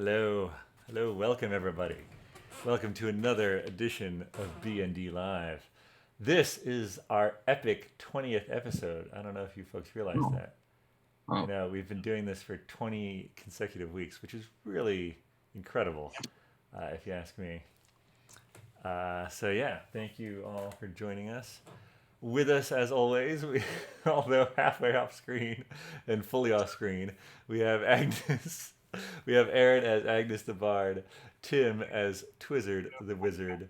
Hello, hello, welcome everybody. Welcome to another edition of BND Live. This is our epic 20th episode. I don't know if you folks realize that. I Oh, know we've been doing this for 20 consecutive weeks, which is really incredible, if you ask me. So yeah, thank you all for joining us. With us, as always, although halfway off screen and fully off screen, we have Agnes. We have Erin as Agnes the Bard, Tim as Twizzard the Wizard,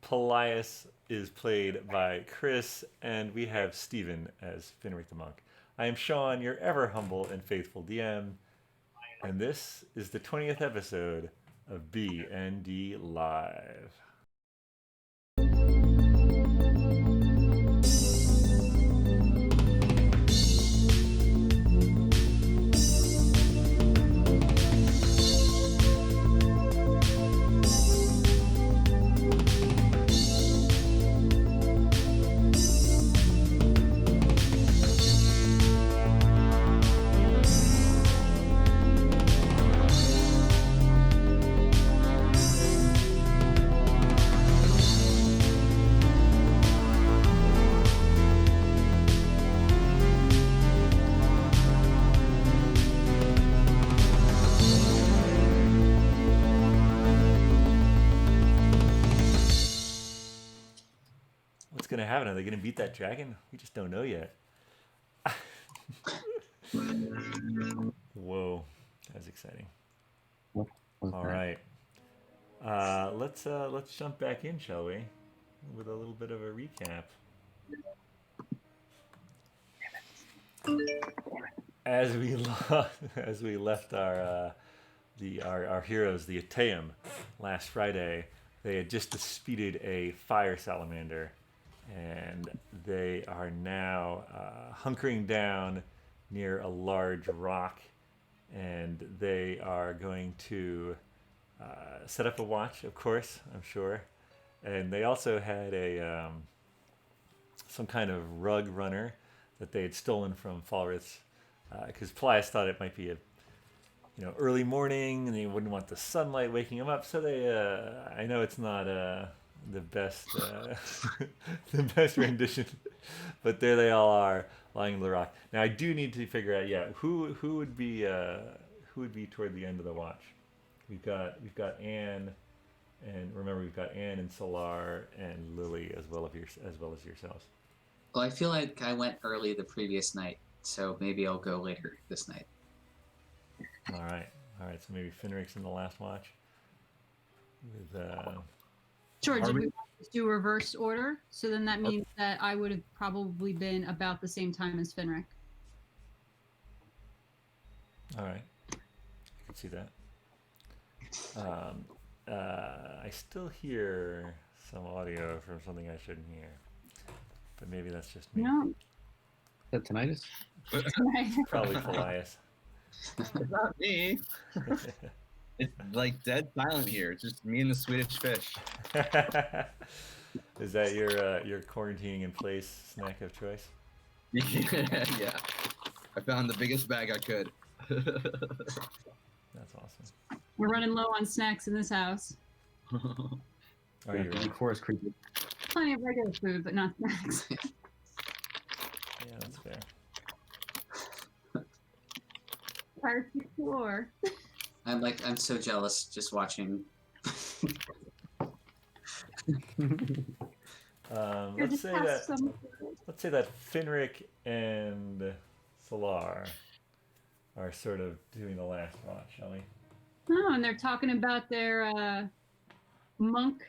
Paelias is played by Chris, and we have Stephen as Finric the Monk. I am Shawn, your ever humble and faithful DM, and this is the 20th episode of BND Live. What's gonna happen? Are they gonna beat that dragon? We just don't know yet. Whoa, that's exciting. what was All that? right, let's jump back in, shall we? With a little bit of a recap. As we as we left our heroes, the Ateum, last Friday, they had just defeated a fire salamander, and they are now hunkering down near a large rock, and they are going to set up a watch, of course, I'm sure. And they also had a some kind of rug runner that they had stolen from Falrith's, because Plias thought it might be a early morning and they wouldn't want the sunlight waking them up. So they I know it's not the best the best rendition, but there they all are lying on the rock. Now I do need to figure out who would be toward the end of the watch. We've got Anne, and remember we've got Anne and Solar and Lily as well as yourselves. Well, I feel like I went early the previous night, so maybe I'll go later this night. All right, all right. So maybe Finric's in the last watch. With Sure. Are Did we? we want to do reverse order? So then that means that I would have probably been about the same time as Finric. all right, I can see that. Um, I still hear some audio from something I shouldn't hear, but maybe that's just me. No. That tinnitus? Probably Paelias. It's not me. It's like dead silent here. It's just me and the Swedish fish. Is that your quarantining in place snack of choice? Yeah. I found the biggest bag I could. That's awesome. We're running low on snacks in this house. Are you ready? Forest creepy. Plenty of regular food, but not snacks. Yeah, that's fair. Fire to floor. I'm so jealous just watching. Let's say that Finric and Solar are sort of doing the last watch, shall we? Oh, and they're talking about their monk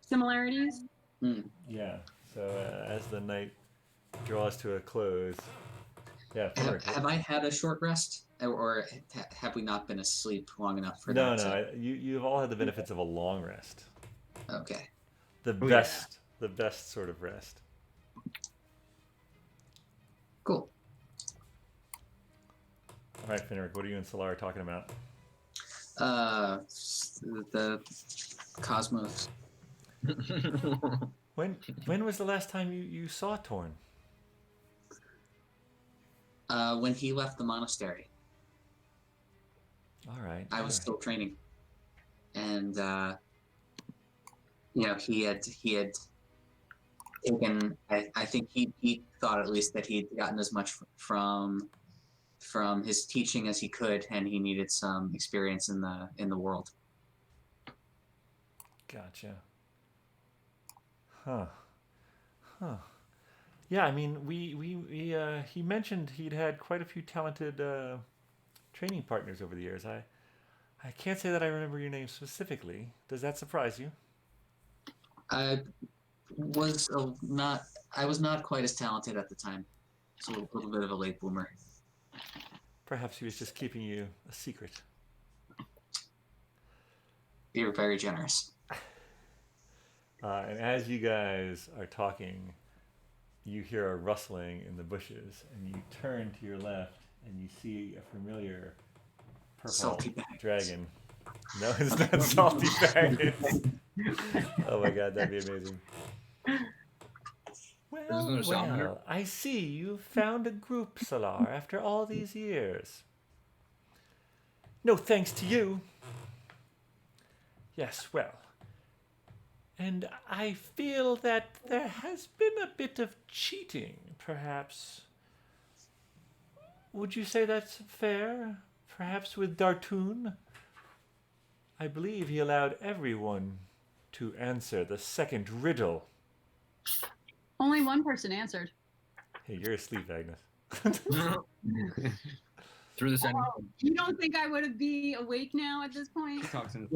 similarities. Yeah. So as the night draws to a close, yeah, Finric. Have I had a short rest, or have we not been asleep long enough for No, that? no. You've all had the benefits of a long rest. Okay. The Oh, yeah. best sort of rest. Cool. All right, Finric, what are you and Solar talking about? The cosmos. When was the last time you saw Torn? When he left the monastery. All right. I was all still training, and he had taken. I think he thought at least that he'd gotten as much from his teaching as he could, and he needed some experience in the world. Gotcha. Huh. Huh. Yeah, I mean, he mentioned he'd had quite a few talented training partners over the years. I can't say that I remember your name specifically. Does that surprise you? I was not. I was not quite as talented at the time. It's a little bit of a late bloomer. Perhaps he was just keeping you a secret. You're very generous. And as you guys are talking, you hear a rustling in the bushes, and you turn to your left, and you see a familiar purple Salty bags. dragon. No, it's not salty dragons. Oh my god, that'd be amazing. another Well, salamander? I see you found a group, Salar, after all these years. No thanks to you. Yes, well. And I feel that there has been a bit of cheating, perhaps. Would you say that's fair? Perhaps with Dartoon? I believe he allowed everyone to answer the second riddle. Only one person answered. Hey, you're asleep, Agnes. Through this ending. You don't think I would be awake now at this point? He talks in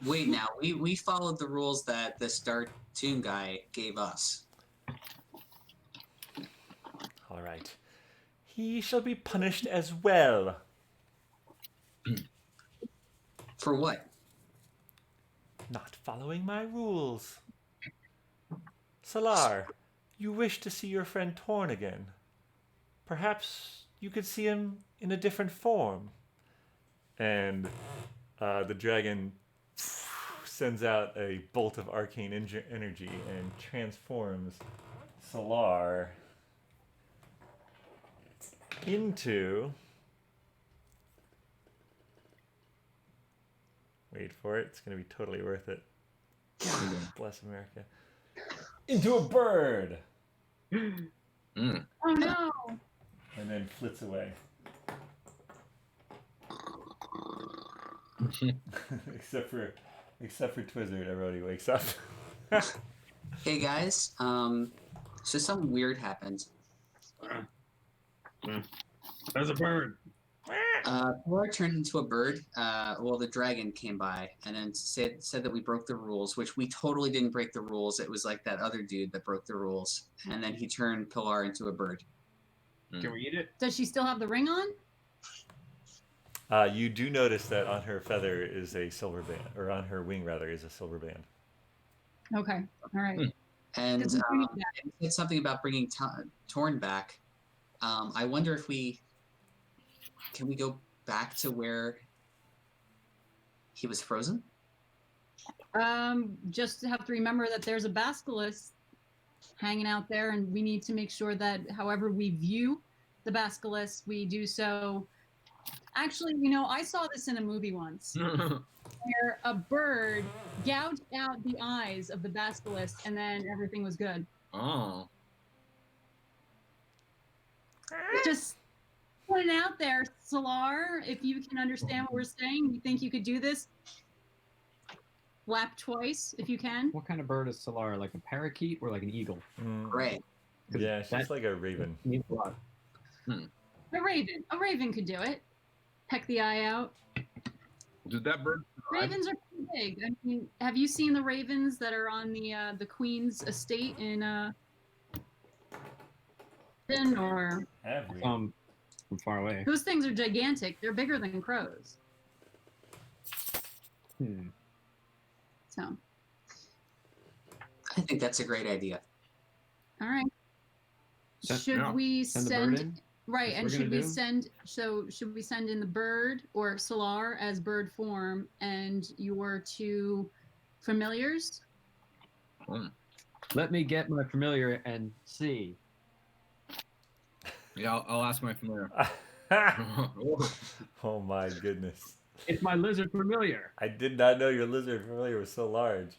Wait, now we followed the rules that this Dartoon guy gave us. All right. He shall be punished as well. For what? Not following my rules. Salar, you wish to see your friend Torn again. Perhaps you could see him in a different form. And the dragon sends out a bolt of arcane energy and transforms Salar into... Wait for it. It's going to be totally worth it. Bless America. Into a bird! Mm. Oh no! And then flits away. except for Twizzard, everybody wakes up. Hey guys, so something weird happened. There's a bird. Laura turned into a bird. Well, the dragon came by and then said that we broke the rules, which we totally didn't break the rules. It was like that other dude that broke the rules, and then he turned Pilar into a bird. Can we eat it? Does she still have the ring on? You do notice that on her feather is a silver band, or on her wing rather is a silver band. Okay, all right. And Does he bring it back? it said something about bringing Torn back. I wonder if can we go back to where he was frozen? Just have to remember that there's a basilisk hanging out there, and we need to make sure that however we view the basilisk, we do so. Actually, I saw this in a movie once where a bird gouged out the eyes of the basilisk, and then everything was good. Oh. Just put it out there, Salar. If you can understand what we're saying, you think you could do this? Flap twice if you can. What kind of bird is Solar? Like a parakeet or like an eagle? Right. Yeah, she's That- like a raven. Means a lot. A raven could do it. Peck the eye out. Did that bird survive? Ravens are pretty big. I mean, have you seen the ravens that are on the Queen's estate in or Have we? From far away. those things are gigantic. They're bigger than crows. So, I think that's a great idea. all right. Should yeah. we Send the send bird in? right? That's And what we're should we gonna do? send? So should we send in the bird or Solar as bird form and your two familiars? Let me get my familiar and see. Yeah, I'll ask my familiar. Oh my goodness. It's my lizard familiar. I did not know your lizard familiar was so large.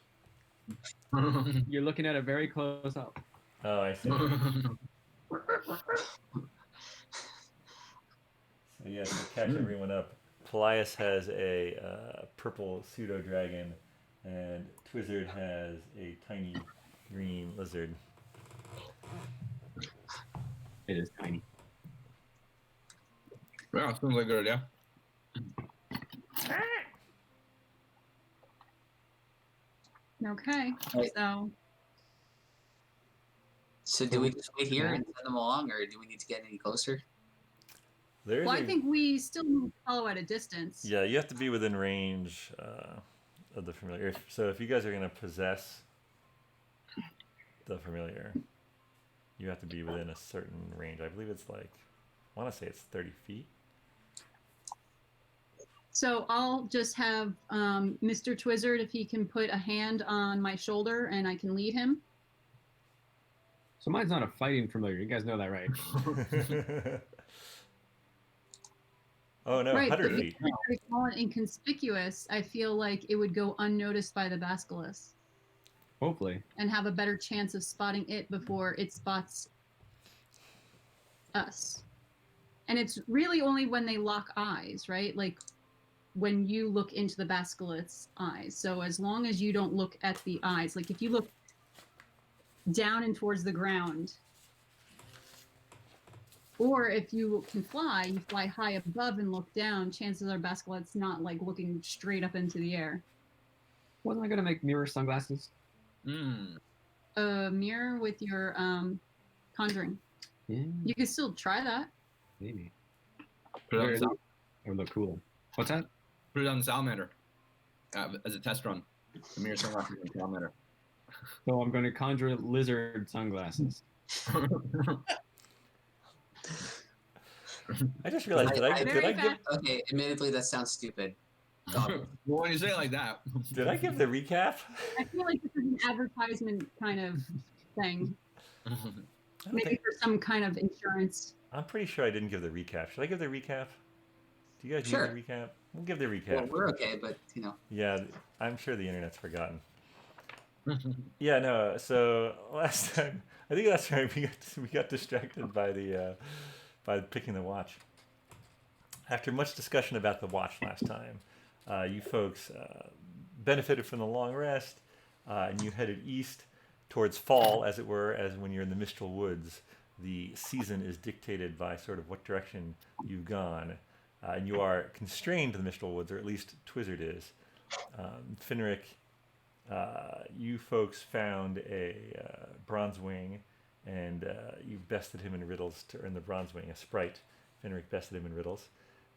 You're looking at it very close up. Oh, I see. So yes, to catch everyone up, Paelias has a purple pseudo dragon, and Twizzard has a tiny green lizard. It is tiny. Yeah, sounds like a good idea. Okay. Right. So, do we just wait here and send them along, or do we need to get any closer? There's well, I think we still need to follow at a distance. yeah, you have to be within range of the familiar. So if you guys are going to possess the familiar, you have to be within a certain range. I believe it's like, I want to say it's 30 feet. So I'll just have Mr. Twizzard, if he can put a hand on my shoulder and I can lead him. So mine's not a fighting familiar. You guys know that, right? Oh no, Right, 100 but feet. because I call it inconspicuous, I feel like it would go unnoticed by the basilisk Hopefully. and have a better chance of spotting it before it spots us. And it's really only when they lock eyes, right? Like when you look into the basilisk's eyes. So as long as you don't look at the eyes, like if you look down and towards the ground, or if you can fly, you fly high above and look down, chances are basilisk's not like looking straight up into the air. Wasn't I going to make mirror sunglasses? A mirror with your conjuring. Yeah, You can still try that. maybe. Put it on the That would look cool. What's that? Put it on the salamander as a test run. The mirror sunglasses on salamander. So I'm going to conjure lizard sunglasses. I just realized, did I Very give Okay, admittedly, that sounds stupid. Well, when you say it like that, did I give the recap? I feel like this is an advertisement kind of thing. I don't Maybe think, for some kind of insurance. I'm pretty sure I didn't give the recap. Should I give the recap? Do you guys Sure. need the recap? We'll give the recap. Well, we're okay, but you know. Yeah, I'm sure the internet's forgotten. Yeah, no. So last time, I think last time we got distracted by by picking the watch. After much discussion about the watch last time, you folks benefited from the long rest, and you headed east towards fall, as it were, as when you're in the Mistral Woods. The season is dictated by sort of what direction you've gone, and you are constrained to the Mistral Woods, or at least Twizzard is. Finric, you folks found a bronze wing, and you bested him in riddles to earn the bronze wing, a sprite. Finric bested him in riddles.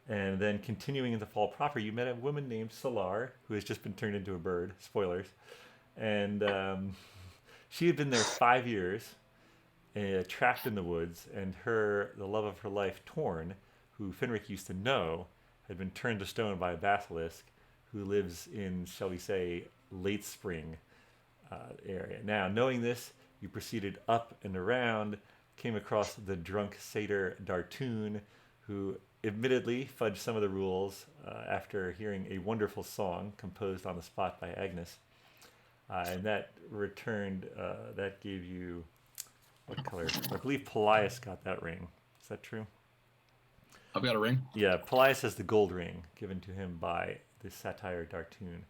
And then continuing into fall proper, you met a woman named Solar, who has just been turned into a bird. Spoilers. And she had been there 5 years, trapped in the woods, and the love of her life, Torn, who Finric used to know, had been turned to stone by a basilisk who lives in, shall we say, late spring area. Now, knowing this, you proceeded up and around, came across the drunk satyr Dartoon, who admittedly fudged some of the rules after hearing a wonderful song composed on the spot by Agnes. And that that gave you, what color? I believe Paelias got that ring. Is that true? I've got a ring. Yeah, Paelias has the gold ring given to him by the satyr Dartoon.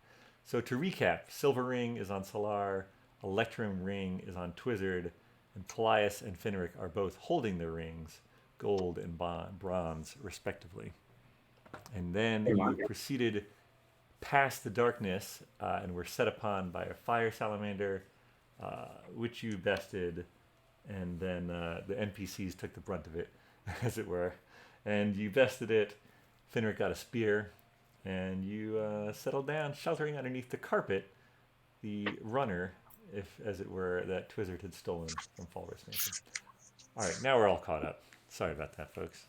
So to recap, silver ring is on Solar, electrum ring is on Twizzard, and Paelias and Finric are both holding their rings, gold and bronze, respectively. And then you proceeded past the darkness and were set upon by a fire salamander, which you bested, and then the NPCs took the brunt of it, as it were. And you bested it, Finric got a spear, and you settled down, sheltering underneath the carpet, the runner, as it were, that Twizzard had stolen from Falworth Mansion. All right, now we're all caught up. Sorry about that, folks.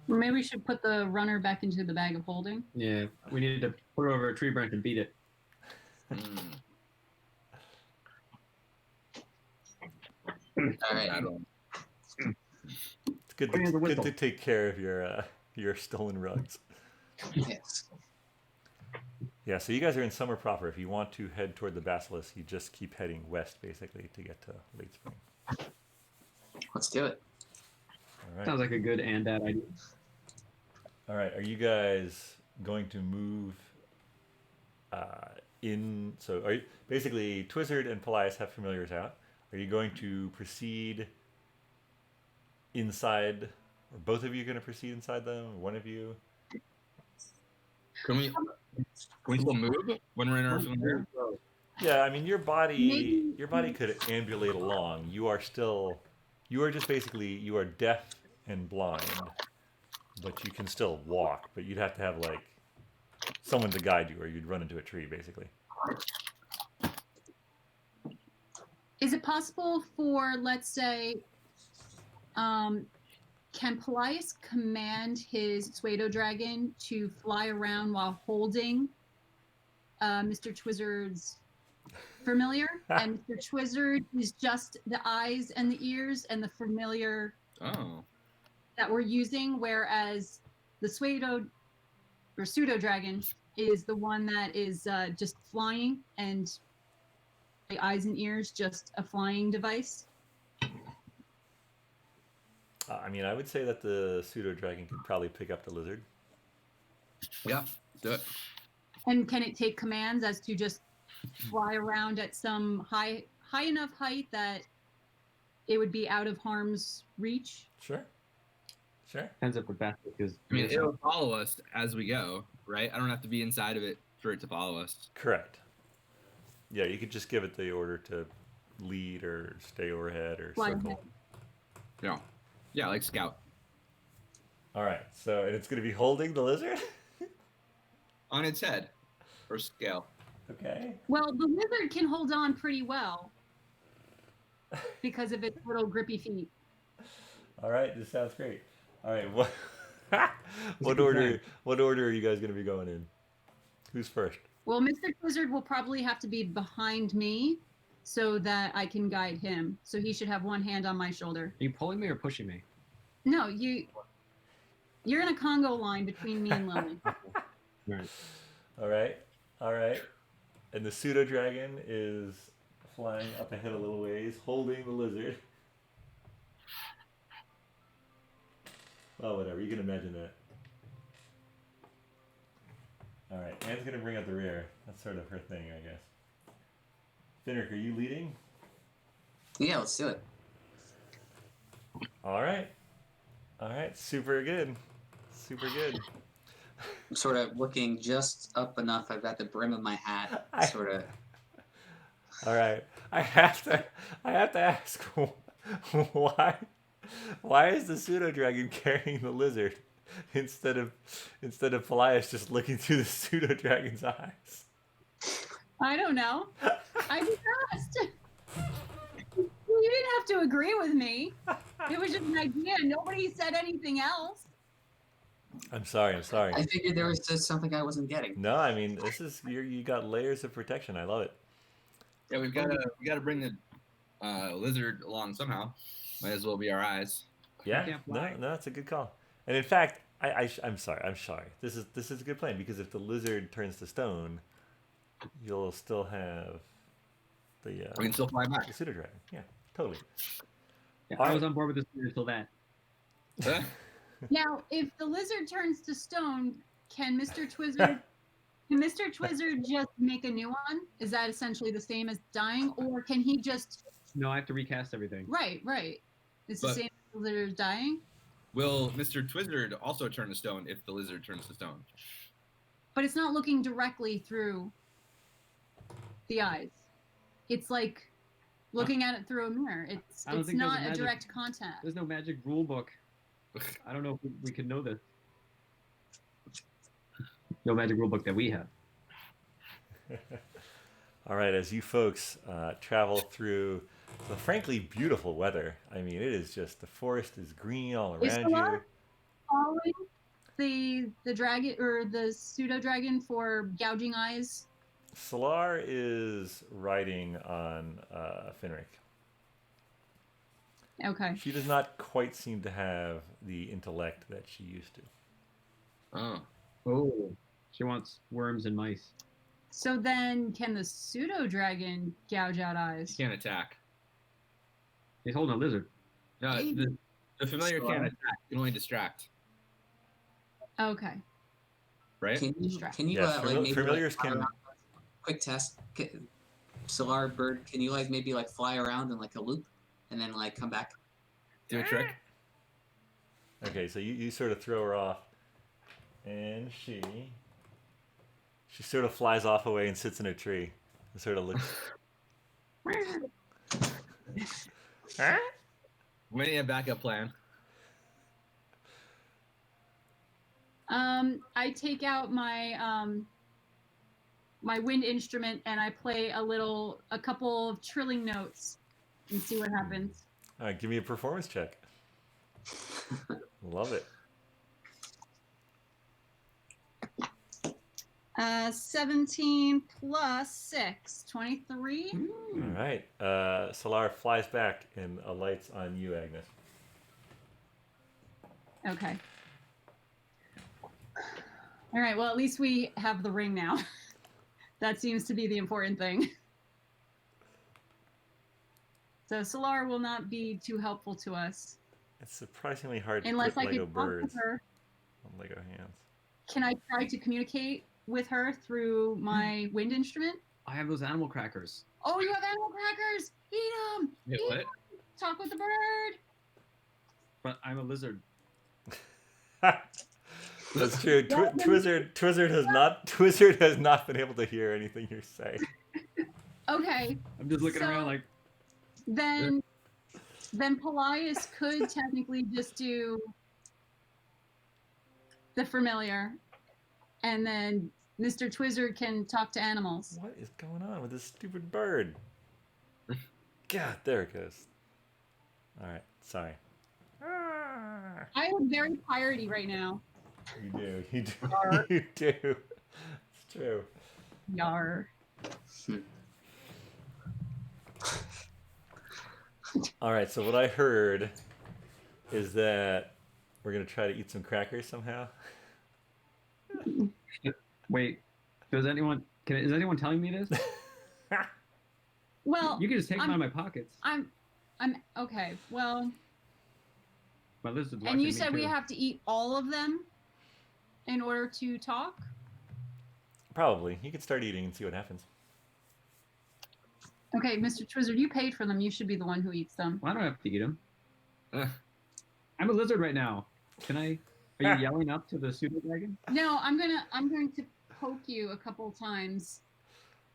Maybe we should put the runner back into the bag of holding. Yeah, we needed to put it over a tree branch and beat it. All right. It's good Bring in the good whistle. to take care of your stolen rugs. Yes. Yeah, so you guys are in summer proper. If you want to head toward the basilisk, you just keep heading west, basically, to get to late spring. Let's do it. All right. Sounds like a good and bad idea. All right. Are you guys going to move in? So, are you basically Twizzard and Paelias have familiars out? Are you going to proceed inside, or both of you going to proceed inside them? Or one of you? Can we still move when we're in our familiar? Yeah, I mean your body Maybe- could ambulate along. You are just basically you are deaf and blind, but you can still walk. But you'd have to have like someone to guide you, or you'd run into a tree, basically. Is it possible for, let's say, can Paelias command his pseudo dragon to fly around while holding Mr. Twizzard's familiar? And Mr. Twizzard is just the eyes and the ears and the familiar Oh. that we're using, whereas the pseudo dragon is the one that is just flying, and the eyes and ears just a flying device. I mean, I would say that the pseudo dragon could probably pick up the lizard. Yeah. Do it. And can it take commands as to just fly around at some high enough height that it would be out of harm's reach? Sure. Depends if the basilisk is. I mean, it'll follow us as we go, right? I don't have to be inside of it for it to follow us. Correct. Yeah, you could just give it the order to lead or stay overhead or Fly circle. ahead. Yeah. Yeah, like scout. All right, so and it's going to be holding the lizard. On its head. Or scale. Okay. Well, the lizard can hold on pretty well because of its little grippy feet. All right, this sounds great. All right, what order are you guys going to be going in? Who's first? Well, Mr. Twizzard will probably have to be behind me so that I can guide him. So he should have one hand on my shoulder. Are you pulling me or pushing me? No, you're in a Congo line between me and Lily. Right. All right. And the pseudo dragon is flying up ahead a little ways, holding the lizard. Well, whatever. You can imagine that. All right. Anne's going to bring up the rear. That's sort of her thing, I guess. Finric, are you leading? Yeah, let's do it. All right. Super good. I'm sort of looking just up enough. I've got the brim of my hat sort of. All right. I have to ask why is the pseudo dragon carrying the lizard instead of Paelias just looking through the pseudo dragon's eyes? I don't know. I just asked. You didn't have to agree with me. It was just an idea. Nobody said anything else. I'm sorry. I figured there was just something I wasn't getting. No, I mean this is you got layers of protection. I love it. Yeah, we gotta bring the lizard along somehow. Might as well be our eyes. Yeah, can't no, fly. that's a good call. And in fact, I'm sorry. This is a good plan because if the lizard turns to stone, you'll still have the We can still fly back. the pseudo dragon. Yeah, totally. Yeah, All I was right. on board with this until that. Huh? Now, if the lizard turns to stone, can Mr. Twizzard just make a new one? Is that essentially the same as dying, or can he just? No, I have to recast everything. Right. It's the But- same as the lizard dying, Will Mr. Twizzard also turn to stone if the lizard turns to stone? but it's not looking directly through the eyes. It's like looking at it through a mirror. It's I don't think there's not a a magic- direct contact. There's no magic rule book. I don't know if we could know this. No magic rule book that we have. All right, as you folks travel through the frankly beautiful weather, I mean, it is just the forest is green all Is around you. Solar following the dragon or the pseudo dragon for gouging eyes? Solar is riding on Finric. Okay. She does not quite seem to have the intellect that she used to. Oh. Oh, she wants worms and mice. So then, can the pseudo dragon gouge out eyes? Can't attack. He's holding a lizard. No, the familiar So, can't attack. It can only distract. Okay. Right? Can you Yeah, like maybe familiars fly can. around? Quick test. Solar bird, can you like maybe like fly around in like a loop and then like come back? Do a trick. Okay, so you sort of throw her off, and she sort of flies off away and sits in a tree and sort of looks. We need a backup plan. I take out my my wind instrument and I play a couple of trilling notes and see what happens. All right, give me a performance check. Love it. 17 plus 6, 23. All right. Solar flies back and alights on you, Agnes. Okay. All right, well, at least we have the ring now. That seems to be the important thing. So Solar will not be too helpful to us. It's surprisingly hard to Unless put I Lego could talk birds to her. on Lego hands. Can I try to communicate with her through my wind instrument? I have those animal crackers. Oh, you have animal crackers! Eat them! Wait, Eat what? 'em! Talk with the bird! But I'm a lizard. That's true. Twizzard has not been able to hear anything you're saying. Okay, I'm just looking So- around like, then Paelias could technically just do the familiar, and then Mr. Twizzard can talk to animals. What is going on with this stupid bird? God, there it goes. All right, sorry. I am very piratey right now. You do. You do. It's true. Yar. All right, so what I heard is that we're gonna try to eat some crackers somehow. wait, is anyone telling me this? Well, You can just take them I'm- out of my pockets. I'm okay. Well, My lizard's and watching you me said too. we have to eat all of them in order to talk? Probably. You could start eating and see what happens. Okay, Mr. Twizzard, you paid for them. You should be the one who eats them. Well, I don't have to eat them. Uh, I'm a lizard right now. Can I? Are you yelling up to the pseudo dragon? No, I'm going to poke you a couple times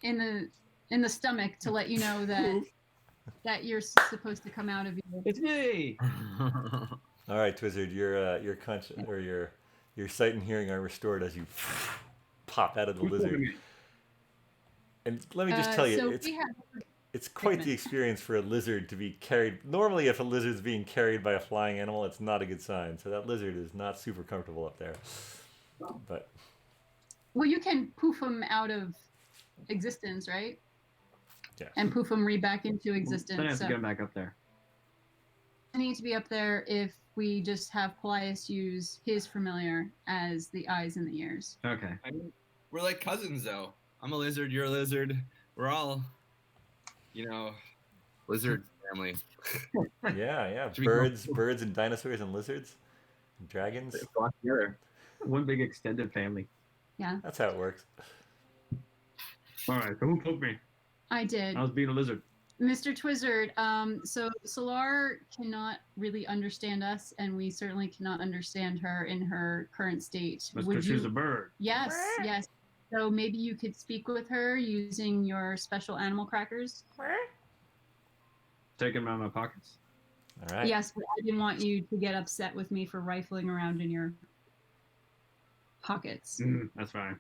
in the stomach to let you know that you're supposed to come out of you. It's me. All right, Twizzard, your conscience or your sight and hearing are restored as you pop out of the Who's lizard. holding me? And let me just tell you, so it's we have it's quite the experience for a lizard to be carried. Normally, if a lizard's being carried by a flying animal, it's not a good sign. So that lizard is not super comfortable up there. But well, you can poof them out of existence, right? yeah, And poof them back into Then I existence. have to So get him back up there. I need to be up there if we just have Paelias use his familiar as the eyes and the ears. Okay. I mean, we're like cousins, though. I'm a lizard. You're a lizard. We're all, lizard family. yeah. Should we Birds and dinosaurs and lizards, and dragons. Flock together. One big extended family. That's how it works. All right. So who poked me? I did. I was being a lizard. Mr. Twizzard, so Solar cannot really understand us, and we certainly cannot understand her in her current state. Mr. She's a bird. Yes, yes. So maybe you could speak with her using your special animal crackers. Take them out of my pockets. All right. Yes, but I didn't want you to get upset with me for rifling around in your pockets. That's fine.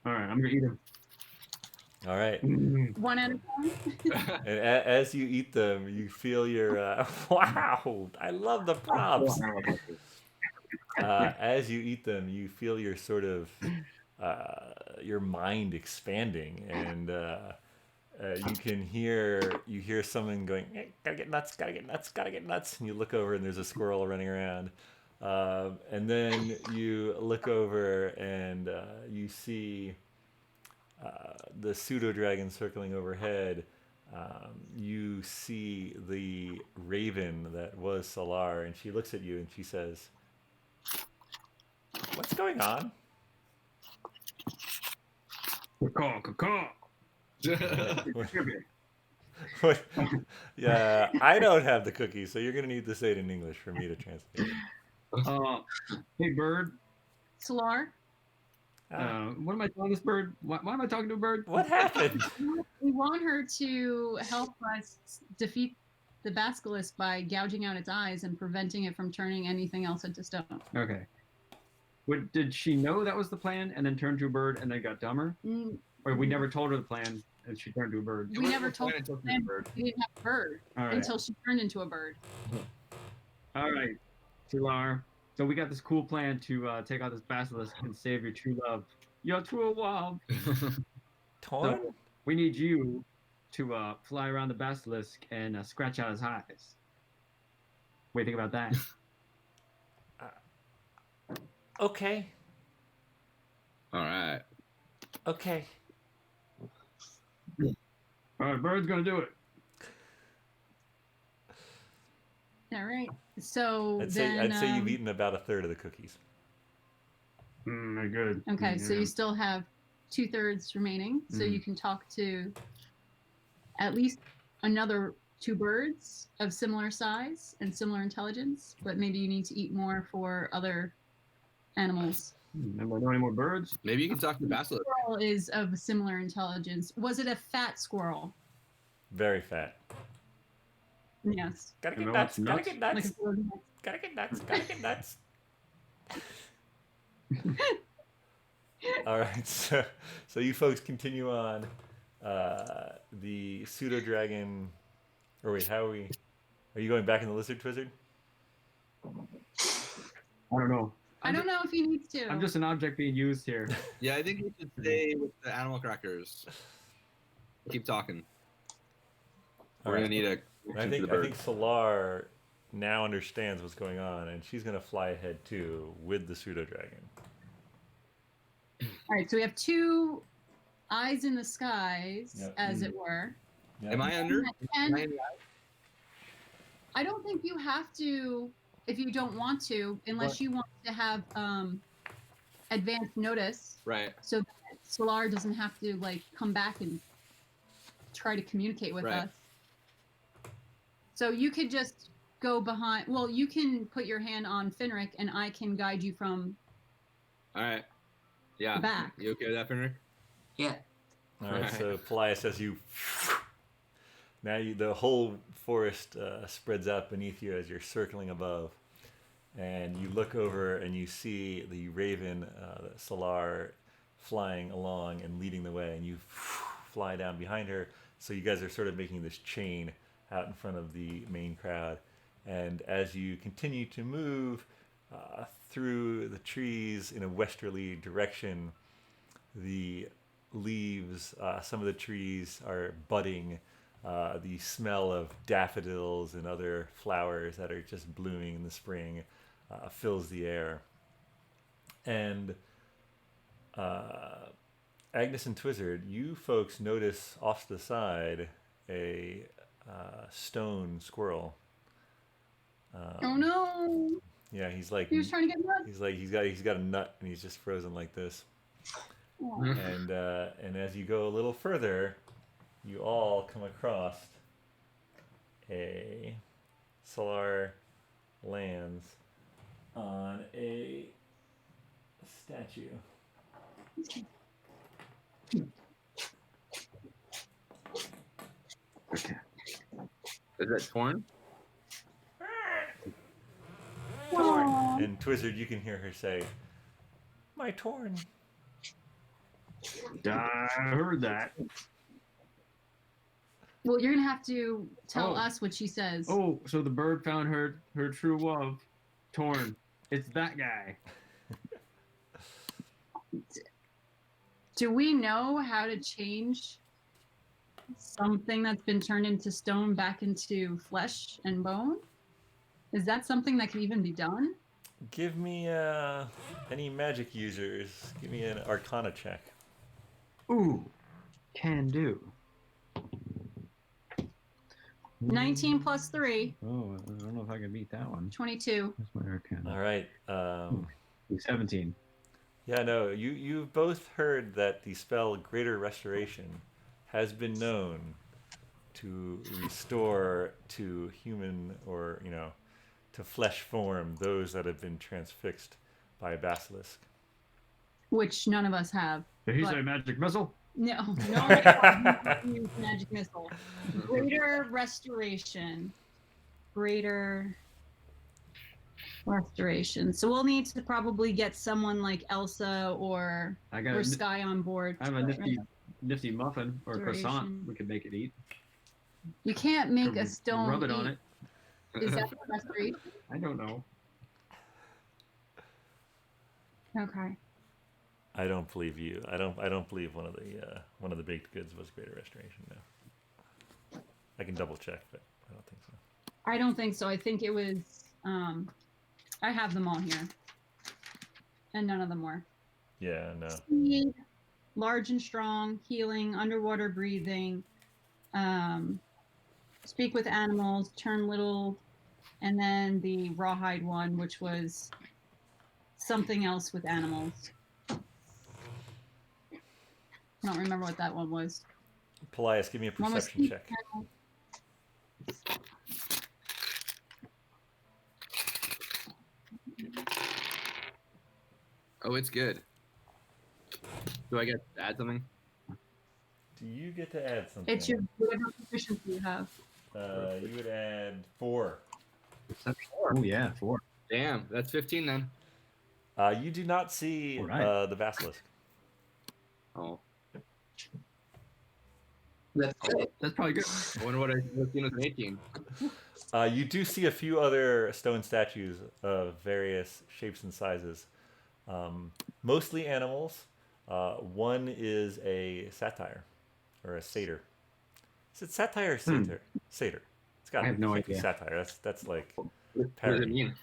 All right. I'm gonna eat them. All right. One at a time. And as you eat them, you feel your wow! I love the props. As you eat them, you feel your sort of your mind expanding, and you can hear someone going, "Gotta get nuts! Gotta get nuts! Gotta get nuts!" And you look over, and there's a squirrel running around. And then you look over and you see the pseudo dragon circling overhead. You see the raven that was Solar, and she looks at you and she says, "What's going on?" Caw. What? Yeah, I don't have the cookies, so you're gonna need to say it in English for me to translate it. Hey, bird. Solar, What am I telling this bird? Why am I talking to a bird? What happened? we want her to help us defeat the basilisk by gouging out its eyes and preventing it from turning anything else into stone. Okay. Did she know that was the plan and then turned to a bird and then got dumber? Mm, Or we never told her the plan and she turned to a bird? We never told her her to the bird. we didn't have a bird All right. until she turned into a bird. All right, Tular. So we got this cool plan to take out this basilisk and save your true love. Your true love. Torn? So we need you to fly around the basilisk and scratch out his eyes. What do you think about that? Okay. All right. Okay. All right, bird's gonna do it. All right. So I'd then, say you've eaten about a third of the cookies. They're good. okay, so Yeah. you still have 2/3 remaining. So you can talk to at least another 2 birds of similar size and similar intelligence, but maybe you need to eat more for other animals. Anybody know any more birds? Maybe you can talk to the basilisk. Squirrel is of similar intelligence. Was it a fat squirrel? Very fat. Yes. Gotta get Anyone nuts. want Gotta some get Like nuts. a bird. Gotta get nuts. Gotta get nuts. All right, so you folks continue on. The pseudo dragon, or wait, how are we? Are you going back in the lizard twizzard? I don't know. I don't know if he needs to. I'm just an object being used here. Yeah, I think you should stay with the animal crackers. Keep talking. We're gonna need a. I think Solar now understands what's going on, and she's gonna fly ahead too with the pseudo dragon. All right, so we have 2 eyes in the skies, Yep. as it were. Am I under? And Am I in the eye? I don't think you have to if you don't want to, unless What? you want to have advance notice, Right. so that Solar doesn't have to like come back and try to communicate with Right. us. So you could just go behind. Well, you can put your hand on Finric, and I can guide you from All right. Yeah. the back. You okay with that, Finric? Yeah. All right, Right. so Paelias, as you now the whole forest spreads out beneath you as you're circling above, and you look over and you see the raven Solar flying along and leading the way, and you fly down behind her. So you guys are sort of making this chain out in front of the main crowd, and as you continue to move through the trees in a westerly direction, the leaves, some of the trees are budding. The smell of daffodils and other flowers that are just blooming in the spring fills the air. And Agnes and Twizzard, you folks notice off to the side a stone squirrel. Oh no! Yeah, he's like He was trying to get nuts. he's got a nut and he's just frozen like this. Aw. And as you go a little further, you all come across a Solar lands on a statue. Okay. Is that torn? Aw. And Twizzard, you can hear her say, "My torn." I heard that. Well, you're gonna have to tell Oh. us what she says. Oh, so the bird found her true love, Torn. It's that guy. Do we know how to change something that's been turned into stone back into flesh and bone? Is that something that can even be done? Give me any magic users. Give me an Arcana check. Ooh, can do. 19 plus 3, Oh, I don't know if I can beat that one. 22. That's my Arcana. All right. 17. Yeah, no, you've both heard that the spell Greater Restoration has been known to restore to human or, to flesh form those that have been transfixed by a basilisk. Which none of us have. Did he But- say magic missile? No, no one has used magic missile. Greater restoration. Greater restoration. So we'll need to probably get someone like Elsa or Skye on board. I have a nifty muffin or croissant. Restoration. We could make it eat. You can't make Or a stone. Rub it on eat. it. Is that the restoration? I don't know. Okay. I don't believe you. I don't believe one of the baked goods was Greater Restoration. No. I can double check, but I don't think so. I don't think so. I think it was. I have them all here, and none of them were. Yeah, no. Speed, large and strong, healing, underwater breathing, speak with animals, turn little, and then the rawhide one, which was something else with animals. I don't remember what that one was. Paelias, give me a One was perception check. Oh, it's good. Do I get to add something? Do you get to add something? It's your whatever proficiency you have. You would add 4. Oh yeah, 4. Damn, that's 15 then. You do not see All right. the basilisk. Oh, That's good. That's probably good. I wonder what I was seen with an 18. You do see a few other stone statues of various shapes and sizes, mostly animals. One is a satyr or a satyr. Is it satyr or satyr? Satyr. It's got. I have no can't be idea. Satire. That's like. What does it parody. mean?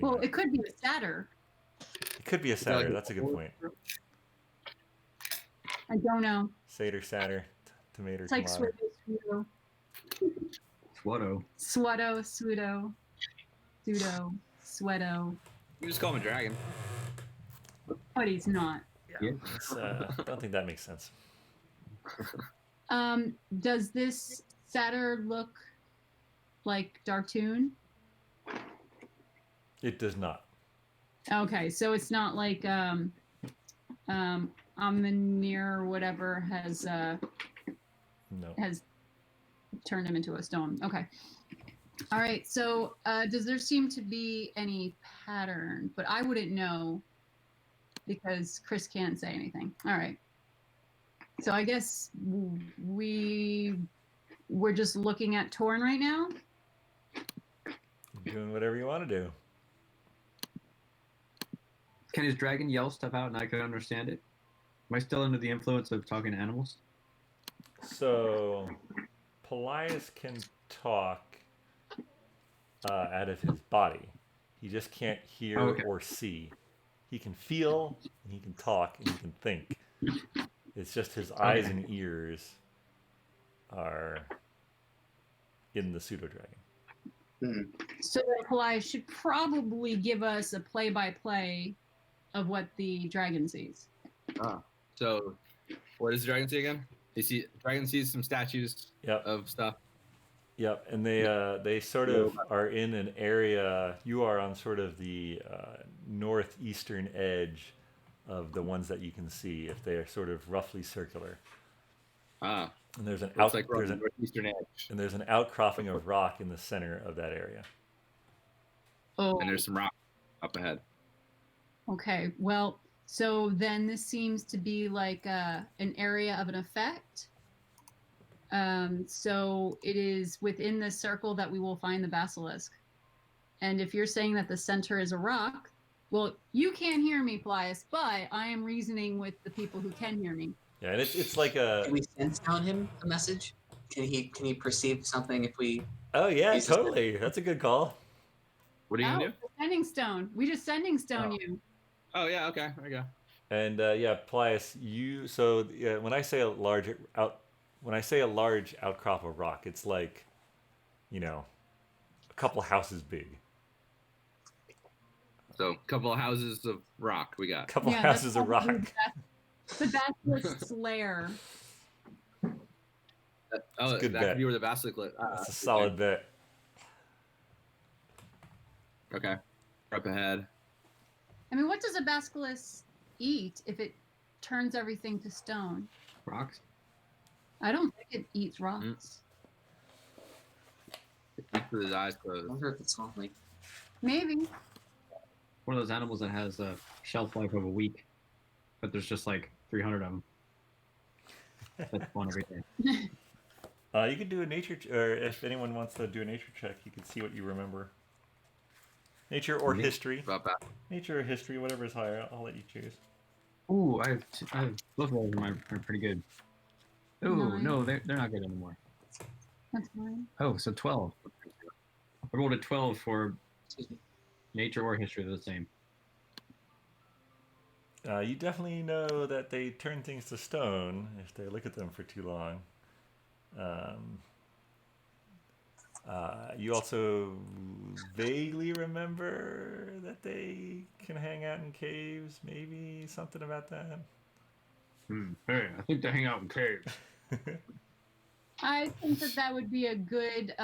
Well, Anyway, it could be a satyr. it could be a Is that like satyr. That's a good point. I don't know. Satyr, tomato, It's like tomato. pseudo, Swatto. pseudo, pseudo, sweato, You just call him a dragon. but he's not. Yeah. I don't think that makes sense. Does this satyr look like Dartoon? It does not. Okay, so it's not like Omnir or whatever has No. turned him into a stone. Okay. All right. So does there seem to be any pattern? But I wouldn't know because Chris can't say anything. All right. So I guess we're just looking at Torn right now. Doing whatever you want to do. Can his dragon yell stuff out and I could understand it? Am I still under the influence of talking to animals? So, Paelias can talk out of his body. He just can't hear Oh, okay. or see. He can feel, and he can talk, and he can think. It's just his eyes and ears are in the pseudo dragon. So Paelias should probably give us a play-by-play of what the dragon sees. So, what does the dragon see again? Dragon sees some statues Yep. of stuff. Yep, and they sort of are in an area. You are on sort of the northeastern edge of the ones that you can see, if they are sort of roughly circular. Ah, And there's an looks like we're on there's the an northeastern edge, and there's an outcropping of rock in the center of that area. Oh, and there's some rock up ahead. okay. Well, so then this seems to be like an area of an effect. So it is within this circle that we will find the basilisk. And if you're saying that the center is a rock, well, you can't hear me, Paelias, but I am reasoning with the people who can hear me. Yeah, and it's like a. Can we sense on him a message? Can he perceive something if we? Oh yeah, He's just- totally. That's a good call. What are you gonna do? Sending stone. We just sending stone Oh. you. Oh yeah, okay, there you go. And yeah, Paelias, when I say a large outcrop of rock, it's like, a couple houses big. So a couple of houses of rock we got. Couple Yeah, houses that's of rock. The basilisk's lair. Oh, a good that bet. could be where the basilisk lives. That's a solid bet. Okay, we're up ahead. I mean, what does a basilisk eat if it turns everything to stone? Rocks. I don't think it eats rocks. Keeps with his eyes I closed. wonder if it's only. Maybe. One of those animals that has a shelf life of a week, but there's just like 300 of them. That's one every day. You could do a nature, or if anyone wants to do a nature check, you can see what you remember. Nature or history. About that. Nature or history, whatever is higher. I'll let you choose. Ooh, I have both of those are pretty good. Ooh, Nine. no, they're not good anymore. That's fine. Oh, so 12. I rolled a 12 for Excuse me. nature or history. They're the same. You definitely know that they turn things to stone if they look at them for too long. You also vaguely remember that they can hang out in caves, maybe something about that. Hey, I think they hang out in caves. I think that would be a good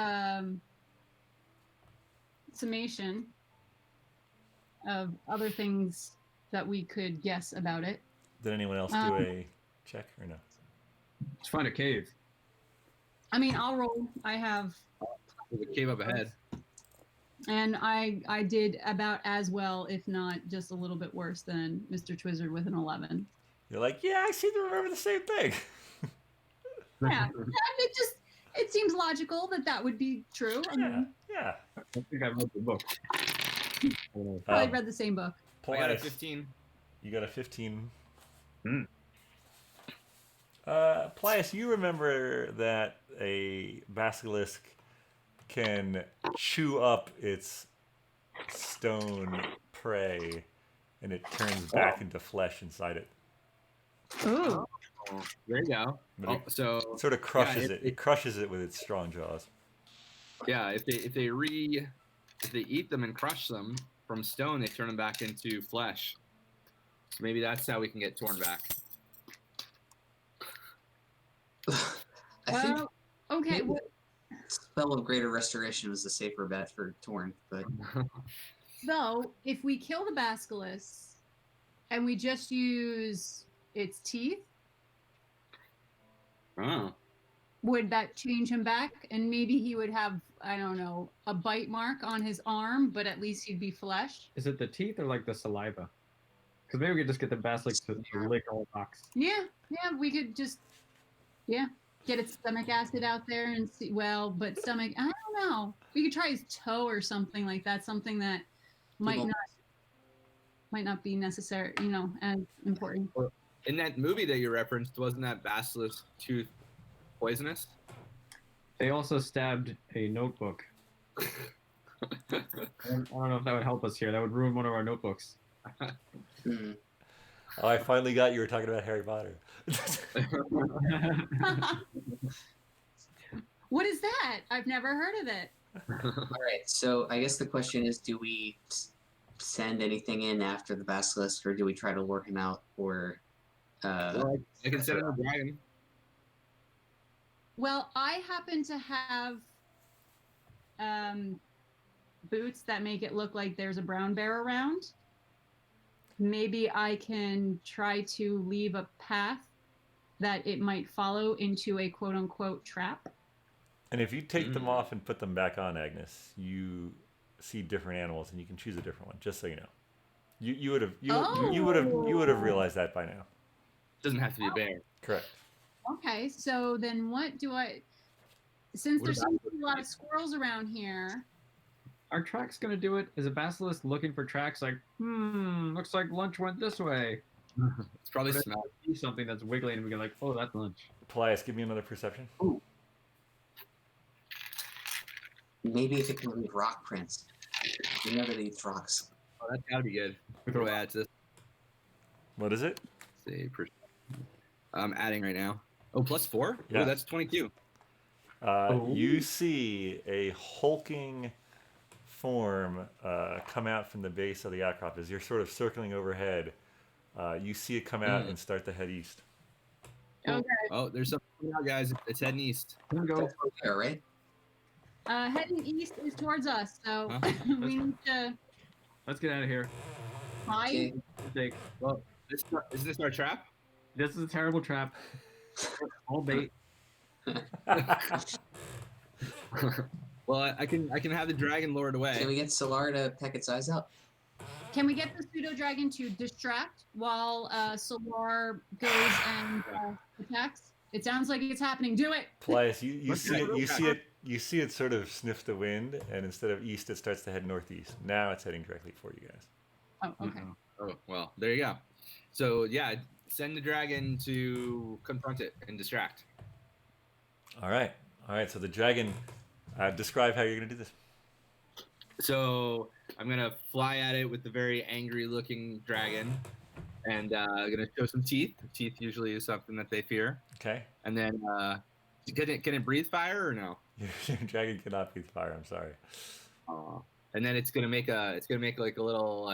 summation of other things that we could guess about it. Did anyone else do a check or no? Let's find a cave. I mean, I'll roll. I have, There's a cave up ahead. and I did about as well, if not just a little bit worse than Mr. Twizzard with an 11. You're like, yeah, I seem to remember the same thing. Yeah, it seems logical that would be true. I mean, Yeah. I think I read the book. probably read the same book. I got a Paelias, 15. You got a 15. Hmm. Paelias, you remember that a basilisk can chew up its stone prey and it turns back into flesh inside it. Ooh. Oh, there you go. But Oh, it so sort of crushes yeah, it. It crushes it with its strong jaws. yeah, if they eat them and crush them from stone, they turn them back into flesh. So maybe that's how we can get torn back. I think Well, okay. Well, spell of greater restoration was the safer bet for Torn, but though, if we kill the basilisk and we just use its teeth, Oh. would that change him back? And maybe he would have, I don't know, a bite mark on his arm, but at least he'd be flesh. Is it the teeth or like the saliva? Because maybe we could just get the basilisk to lick all rocks. Yeah, we could just, get its stomach acid out there and see. Well, but stomach, I don't know. We could try his toe or something like that. Something that might not be necessary, as important. In that movie that you referenced, wasn't that basilisk tooth poisonous? They also stabbed a notebook. I don't know if that would help us here. That would ruin one of our notebooks. Oh, I finally got you were talking about Harry Potter. What is that? I've never heard of it. all right. So I guess the question is, do we send anything in after the basilisk, or do we try to lure him out, or? Well, I can send him a dragon. Well, I happen to have boots that make it look like there's a brown bear around. Maybe I can try to leave a path that it might follow into a quote-unquote trap. And if you take them off and put them back on, Agnes, you see different animals, and you can choose a different one. Just so you know, you would have realized that by now. Doesn't have to be a bear. Correct. Okay, so then what do I? Since What there's about- a lot of squirrels around here. Are tracks gonna do it? Is a basilisk looking for tracks? Like, looks like lunch went this way. It's probably But if smell. we see something that's wiggling, and we go like, oh, that's lunch. Paelias, give me another perception. Maybe if it can leave rock prints. You know that he eats rocks. Oh, that's gotta be good. What do I add to this? What is it? Say I'm adding right now. Oh, +4? Yeah. Oh, that's 22. You see a hulking form come out from the base of the outcrop as you're sort of circling overhead. You see it come out and start to head east. Okay. Oh, there's something coming out, guys. It's heading east. Here we go. That's there, right? Heading east is towards us, so Huh? we need to Let's get out of here. hide. Okay. Mistake. Well, is this our trap? This is a terrible trap. All bait. Well, I can have the dragon lured away. Can we get Solar to peck its eyes out? Can we get the pseudo dragon to distract while Solar goes and attacks? It sounds like it's happening. Do it. Paelias, you Let's see do it. you see it sort of sniff the wind, and instead of east, it starts to head northeast. Now it's heading directly for you guys. Oh, okay. Oh, well, there you go. So yeah, send the dragon to confront it and distract. All right. So the dragon. Describe how you're going to do this. So I'm gonna fly at it with the very angry-looking dragon, and I'm gonna show some teeth. Teeth usually is something that they fear. Okay. And then, can it breathe fire or no? Your dragon cannot breathe fire. I'm sorry. And then it's gonna make like a little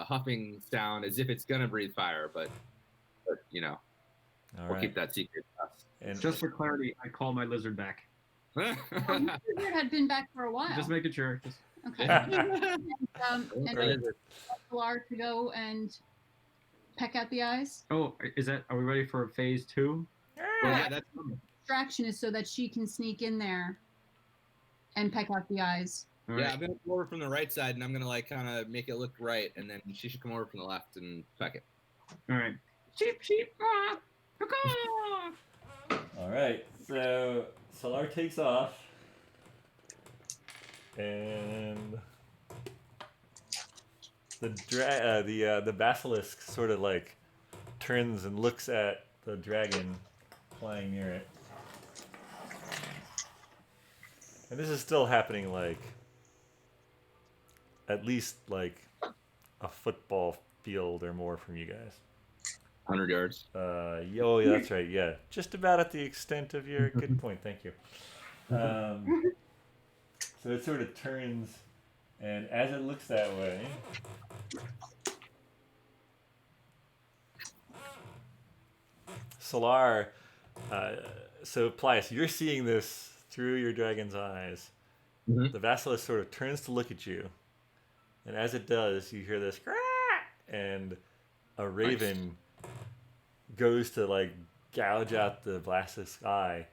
huffing sound as if it's gonna breathe fire, but you know, All we'll right. keep that secret. And Just for clarity, I call my lizard back. Oh, you had been back for a while. Just making sure. Just Okay. And then Solar to go and peck out the eyes. oh, are we ready for phase 2? Well, yeah, that's Distraction is so that she can sneak in there and peck out the eyes. All yeah. right. I'm gonna come over from the right side, and I'm gonna kind of make it look right, and then she should come over from the left and peck it. All right. Sheep, sheep, ah, caw. all right. So Solar takes off, and the basilisk sort of like turns and looks at the dragon flying near it. And this is still happening like at least like a football field or more from you guys. 100 yards. Oh, yeah, that's right. Yeah, just about at the extent of your good point. Thank you. So it sort of turns, and as it looks that way, Solar. So Paelias, you're seeing this through your dragon's eyes. Mhm. The basilisk sort of turns to look at you, and as it does, you hear this, and a raven goes to like gouge out the basilisk's eye,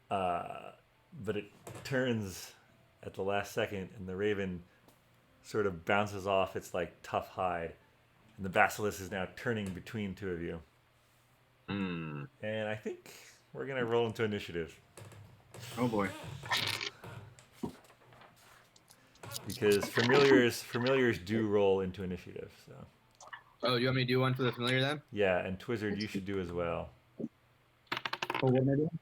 but it turns at the last second, and the raven sort of bounces off its like tough hide, and the basilisk is now turning between two of you. Hmm. And I think we're gonna roll into initiative Oh boy. because familiars do roll into initiative. So Oh, you want me to do one for the familiar then? yeah, and Twizzard, you should do as well. Oh, what am I doing?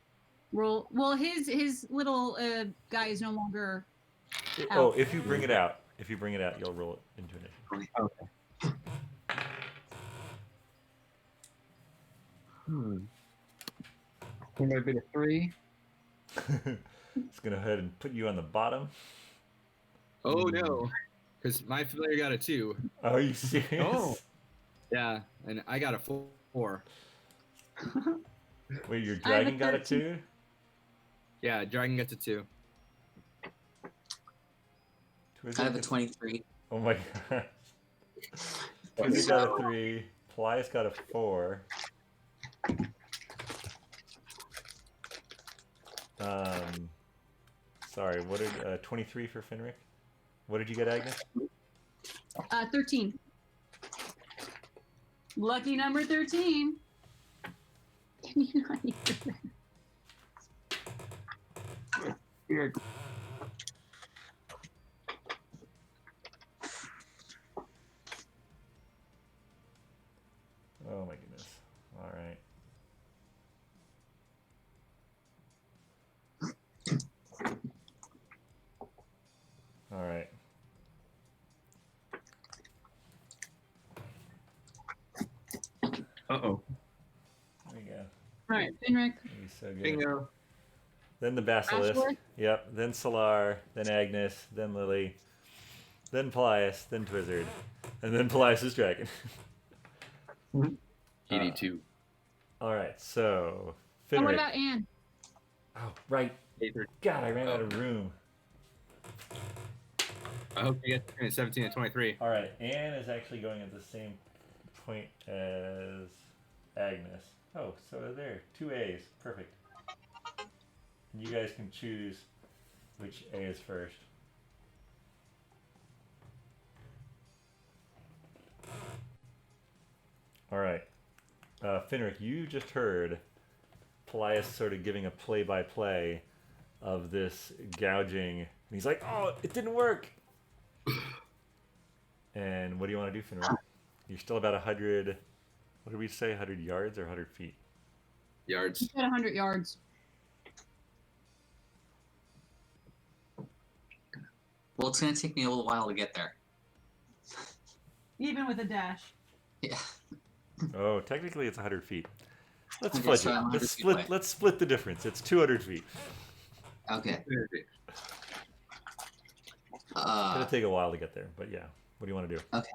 Roll. Well, his little guy is no longer. Oh, if you bring it out, you'll roll it into initiative. Okay. Can I be a 3? It's gonna go ahead and put you on the bottom. Oh no, because my familiar got a 2. Are you serious? Oh. Yeah, and I got a 4. Wait, your I have a dragon got it 13. too? Yeah, dragon gets a 2. I have a 23. Oh my god. Twizzard got a 3. Paelias got a 4. Sorry, what did 23 for Finric? What did you get, Agnes? 13. Lucky number 13. Can you not hear that? Weird. Oh my goodness. All right. All right. Uh-oh. There you go. All right, Finric. That'd be so good. Bingo. Then the basilisk. Basilisk? Yep. Then Solar. Then Agnes. Then Lily. Then Paelias. Then Twizzard. And then Paelias' dragon. ED2. All right. So Oh, what Finric. about Anne? Oh, right. God, I ran out of room. I hope you get between 17 and 23. All right. Anne is actually going at the same point as Agnes. Oh, so there. 2 A's. Perfect. You guys can choose which A is first. All right. Finric, you just heard Paelias sort of giving a play-by-play of this gouging. And he's like, oh, it didn't work. And what do you want to do, Finric? You're still about 100, what did we say, 100 yards or 100 feet? Yards. You said 100 yards. Well, it's going to take me a little while to get there. Even with a dash. Yeah. Oh, technically it's 100 feet. Let's Okay, split so it. I'm 100 Let's feet away. split. Let's split the difference. It's 200 feet. Okay. It's gonna take a while to get there, but yeah. What do you want to do? Okay.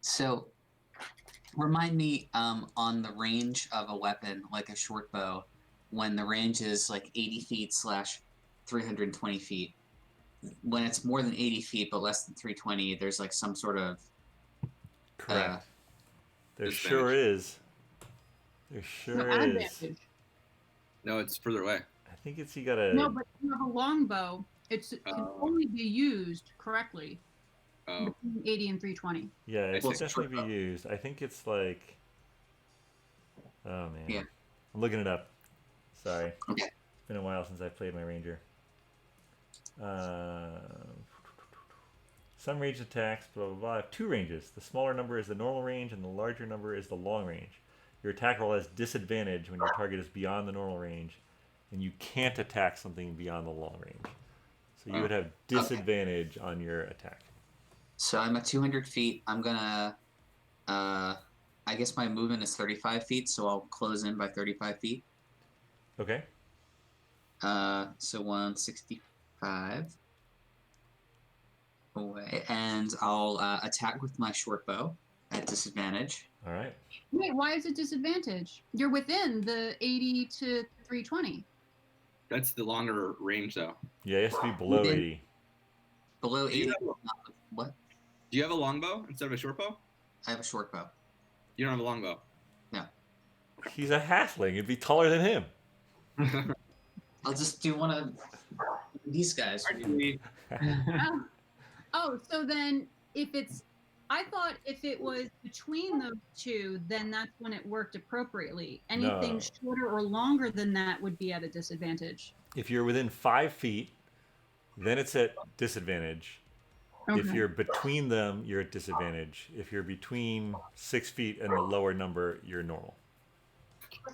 So, remind me on the range of a weapon like a short bow, when the range is like 80 feet / 320 feet. When it's more than 80 feet but less than 320, there's like some sort of Correct. There disadvantage. sure is. There sure No, is. advantage. No, it's further away. I think it's you gotta. No, but you have a longbow. It can Oh. only be used correctly Oh, between 80 and 320. Yeah, it Well, should definitely be used. I think it's like. Oh man. Yeah. I'm looking it up. Sorry. Okay. It's been a while since I played my ranger. Some range attacks, blah blah blah, have 2 ranges. The smaller number is the normal range, and the larger number is the long range. Your attack roll has disadvantage when your target is beyond the normal range, and you can't attack something beyond the long range. So you would have disadvantage on your attack. So I'm at 200 feet. I'm gonna, I guess my movement is 35 feet, so I'll close in by 35 feet. Okay. So 165 away, and I'll attack with my short bow at disadvantage. All right. Wait, why is it disadvantage? You're within the 80 to 320. that's the longer range, though. Yeah, it has to be below Within- 80. Below Do you 80. have What? Do you have a longbow instead of a short bow? I have a short bow. You don't have a longbow. He's a halfling. It'd be taller than him. I'll just do one of these guys. Oh, so then if it's, I thought if it was between those two, then that's when it worked appropriately. Anything No. shorter or longer than that would be at a disadvantage. If you're within 5 feet, then it's at disadvantage. If Okay. you're between them, you're at disadvantage. If you're between 6 feet and the lower number, you're normal.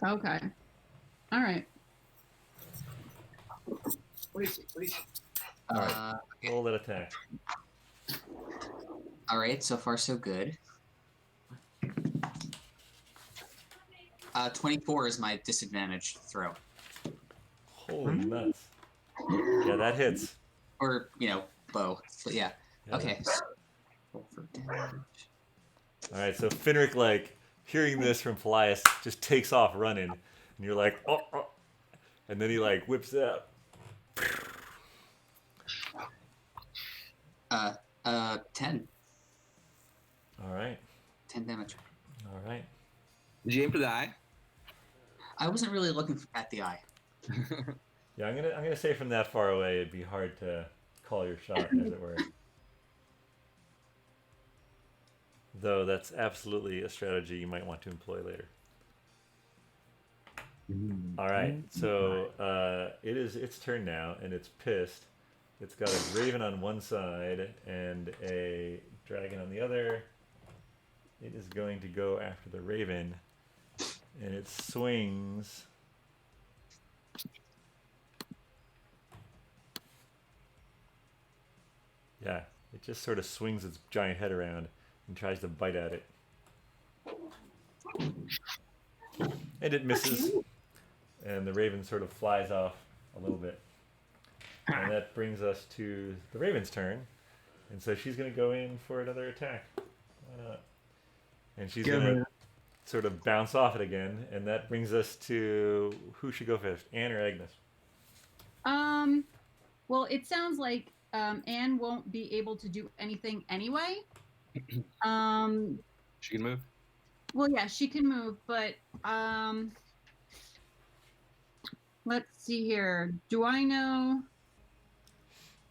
Okay. All right. Roll that attack. All right, so far so good. 24 is my disadvantage throw, Holy nuts. Yeah, that hits. or bow. So yeah. Yeah. Okay. So roll for damage. All right, so Finric, like, hearing this from Paelias, just takes off running. And you're like, oh, oh. And then he, like, whips it out. 10. All right. 10 damage. All right. Did you aim for the eye? I wasn't really looking at the eye. Yeah, I'm gonna say from that far away, it'd be hard to call your shot, as it were. Though that's absolutely a strategy you might want to employ later. All right, so it is its turn now, and it's pissed. It's got a raven on one side and a dragon on the other. It is going to go after the raven, and it swings. Yeah, it just sort of swings its giant head around and tries to bite at it. And it misses. And the raven sort of flies off a little bit. And that brings us to the raven's turn. And so she's going to go in for another attack. Why not? And she's going to sort of bounce off it again. And that brings us to who should go first, Anne or Agnes? Well, it sounds like Anne won't be able to do anything anyway. She can move. Well, yeah, she can move, but let's see here. Do I know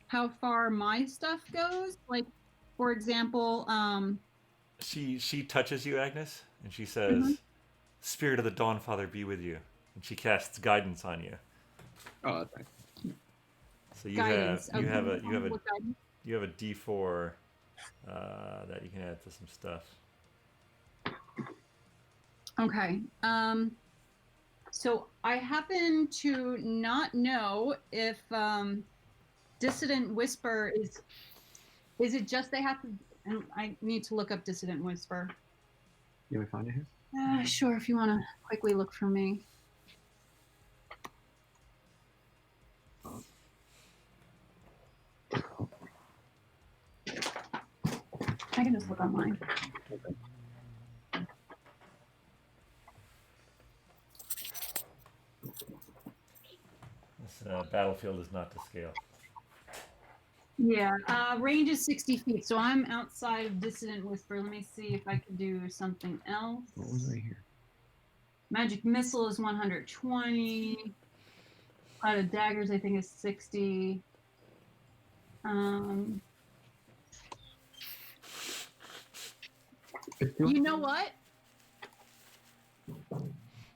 how far my stuff goes? Like, for example, She touches you, Agnes, and she says, "Spirit of the Dawnfather be with you." And she casts guidance on you. Oh, that's nice. So you guidance. have What guidance? you have a D4 that you can add to some stuff. Okay. So I happen to not know if Dissident Whisper is it just they have to, and I need to look up Dissident Whisper. You want me to find it here? Sure, if you want to quickly look for me. I can just look online. This battlefield is not to scale. Yeah, range is 60 feet, so I'm outside of Dissident Whisper. Let me see if I can do something else. What was right here? Magic Missile is 120. Cloud of Daggers, I think, is 60. You know what?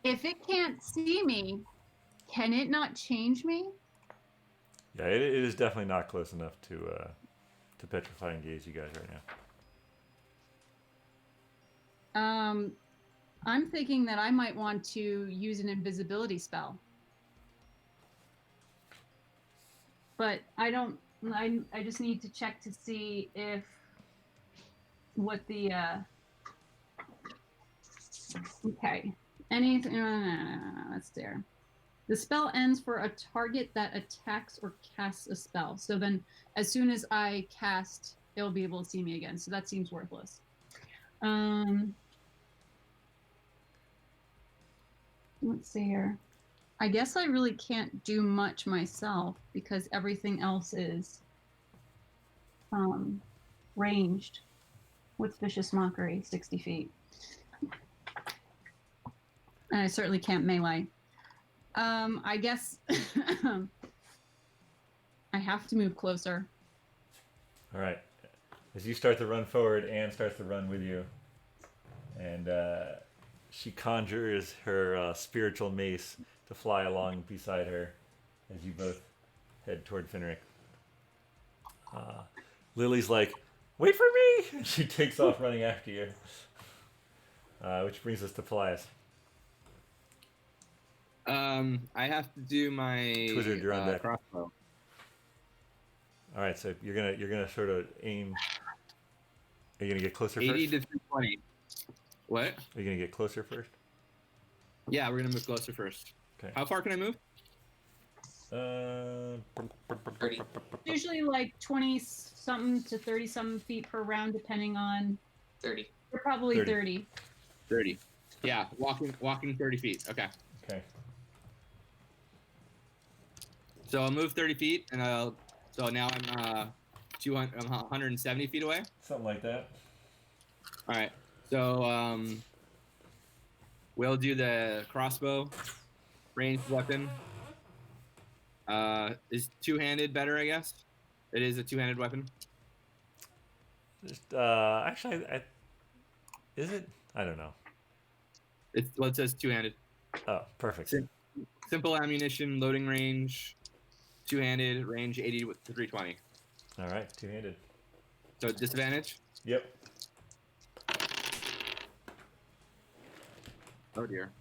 If it can't see me, can it not change me? Yeah, it is definitely not close enough to petrify and gaze you guys right now. I'm thinking that I might want to use an invisibility spell. But I don't, I just need to check to see if what the, okay. Anything, that's there. The spell ends for a target that attacks or casts a spell. So then as soon as I cast, it'll be able to see me again. So that seems worthless. Let's see here. I guess I really can't do much myself because everything else is ranged. What's Vicious Mockery? 60 feet. And I certainly can't melee. I guess I have to move closer. All right. As you start to run forward, Anne starts to run with you. And she conjures her spiritual mace to fly along beside her as you both head toward Finric. Lily's like, "Wait for me!" And she takes off running after you. Which brings us to Paelias. I have to do my Twizzard, you're on deck. crossbow. All right, so you're gonna sort of aim. Are you gonna get closer 80 first? to 320. What? Are you gonna get closer first? Yeah, we're gonna move closer first. Okay. How far can I move? 30. Usually like 20 something to 30 something feet per round, depending on. 30. They're probably 30. 30. 30. Yeah, walking 30 feet. Okay. Okay. So I'll move 30 feet, and so now I'm 170 feet away. Something like that. All right. So we'll do the crossbow, ranged weapon. Is two-handed better? I guess it is a two-handed weapon. Just actually, is it? I don't know. It says two-handed. Oh, perfect. Simple ammunition, loading range, two-handed, range 80 to 320. All right, two-handed. So disadvantage? Yep. Oh dear.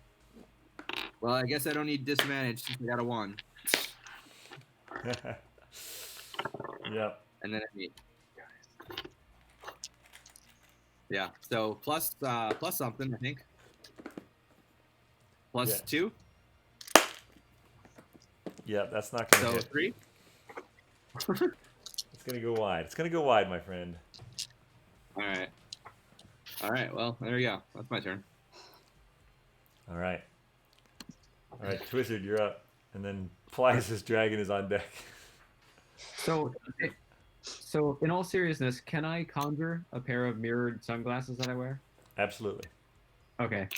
Well, I guess I don't need disadvantage since I got a 1. Yep. And then I need. Yeah. So plus something, I think. plus Yeah. 2. Yeah, that's not gonna So hit. 3. It's gonna go wide. It's gonna go wide, my friend. All right. All right. Well, there we go. That's my turn. All right. All right, Twizzard, you're up. And then Paelias' dragon is on deck. So, in all seriousness, can I conjure a pair of mirrored sunglasses that I wear? Absolutely. Okay.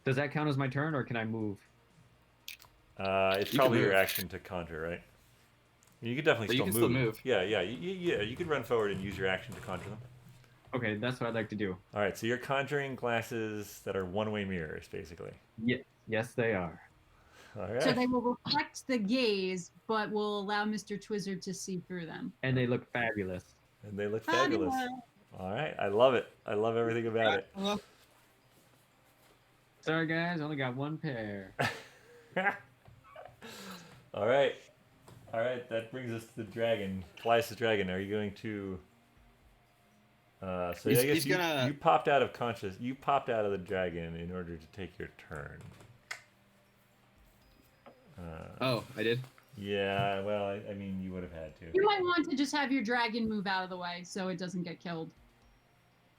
Does that count as my turn, or can I move? It's You can probably your move. action to conjure, right? You could definitely But you still can move. still move. Yeah. You could run forward and use your action to conjure them. Okay, that's what I'd like to do. All right, so you're conjuring glasses that are one-way mirrors, basically. Yes, they are. All right. So they will reflect the gaze, but will allow Mr. Twizzard to see through them. And they look fabulous. And they look fabulous. All right, I love it. I love everything about it. Sorry, guys, only got one pair. All right. All right, that brings us to the dragon. Paelias the dragon. Are you going to? So I guess he's gonna- you popped out of conscious. You popped out of the dragon in order to take your turn. Oh, I did. Yeah. Well, I mean, you would have had to. You might want to just have your dragon move out of the way so it doesn't get killed.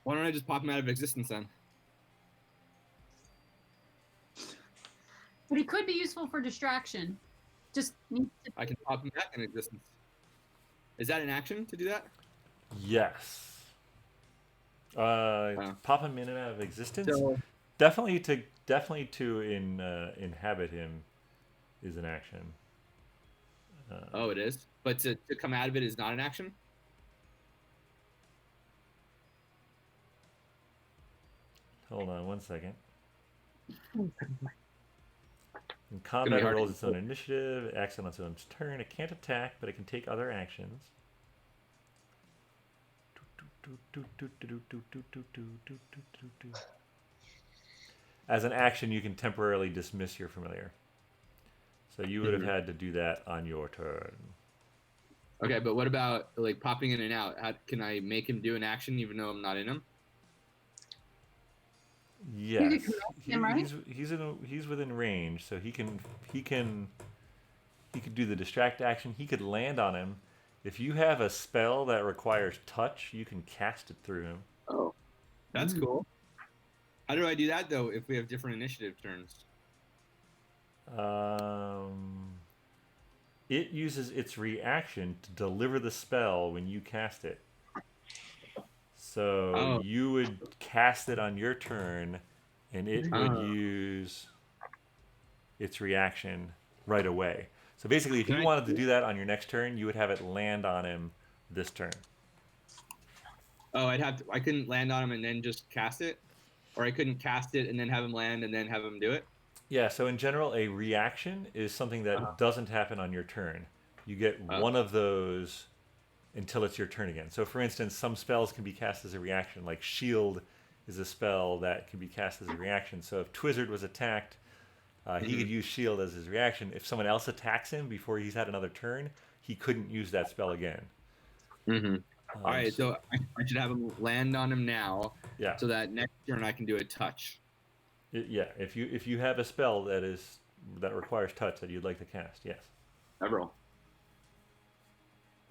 Why don't I just pop him out of existence then? But he could be useful for distraction. Just needs to. I can pop him back in existence. Is that an action to do that? Yes. Pop him in and out of existence. So, Definitely to inhabit him is an action. oh, it is. But to come out of it is not an action. Hold on one second. Oh, In Gonna combat, be it hard rolls to- its own initiative. It acts on its own turn. It can't attack, but it can take other actions. As an action, you can temporarily dismiss your familiar. So you would have had to do that on your turn. Okay, but what about like popping in and out? How can I make him do an action even though I'm not in him? Yes, correct him, right? he's within range, so he could do the distract action. He could land on him. If you have a spell that requires touch, you can cast it through him. Oh, that's cool. How do I do that though? If we have different initiative turns? It uses its reaction to deliver the spell when you cast it. So you would cast it on your turn, and it would use its reaction right away. So basically, if you wanted to do that on your next turn, you would have it land on him this turn. Oh, I couldn't land on him and then just cast it, or I couldn't cast it and then have him land and then have him do it. Yeah. So in general, a reaction is something that doesn't happen on your turn. You get one of those until it's your turn again. So for instance, some spells can be cast as a reaction, like Shield is a spell that can be cast as a reaction. So if Twizzard was attacked, he could use Shield as his reaction. If someone else attacks him before he's had another turn, he couldn't use that spell again. Mm-hmm. All right, so I should have him land on him now, Yeah. so that next turn I can do a touch. Yeah. If you have a spell that requires touch that you'd like to cast, yes. I roll.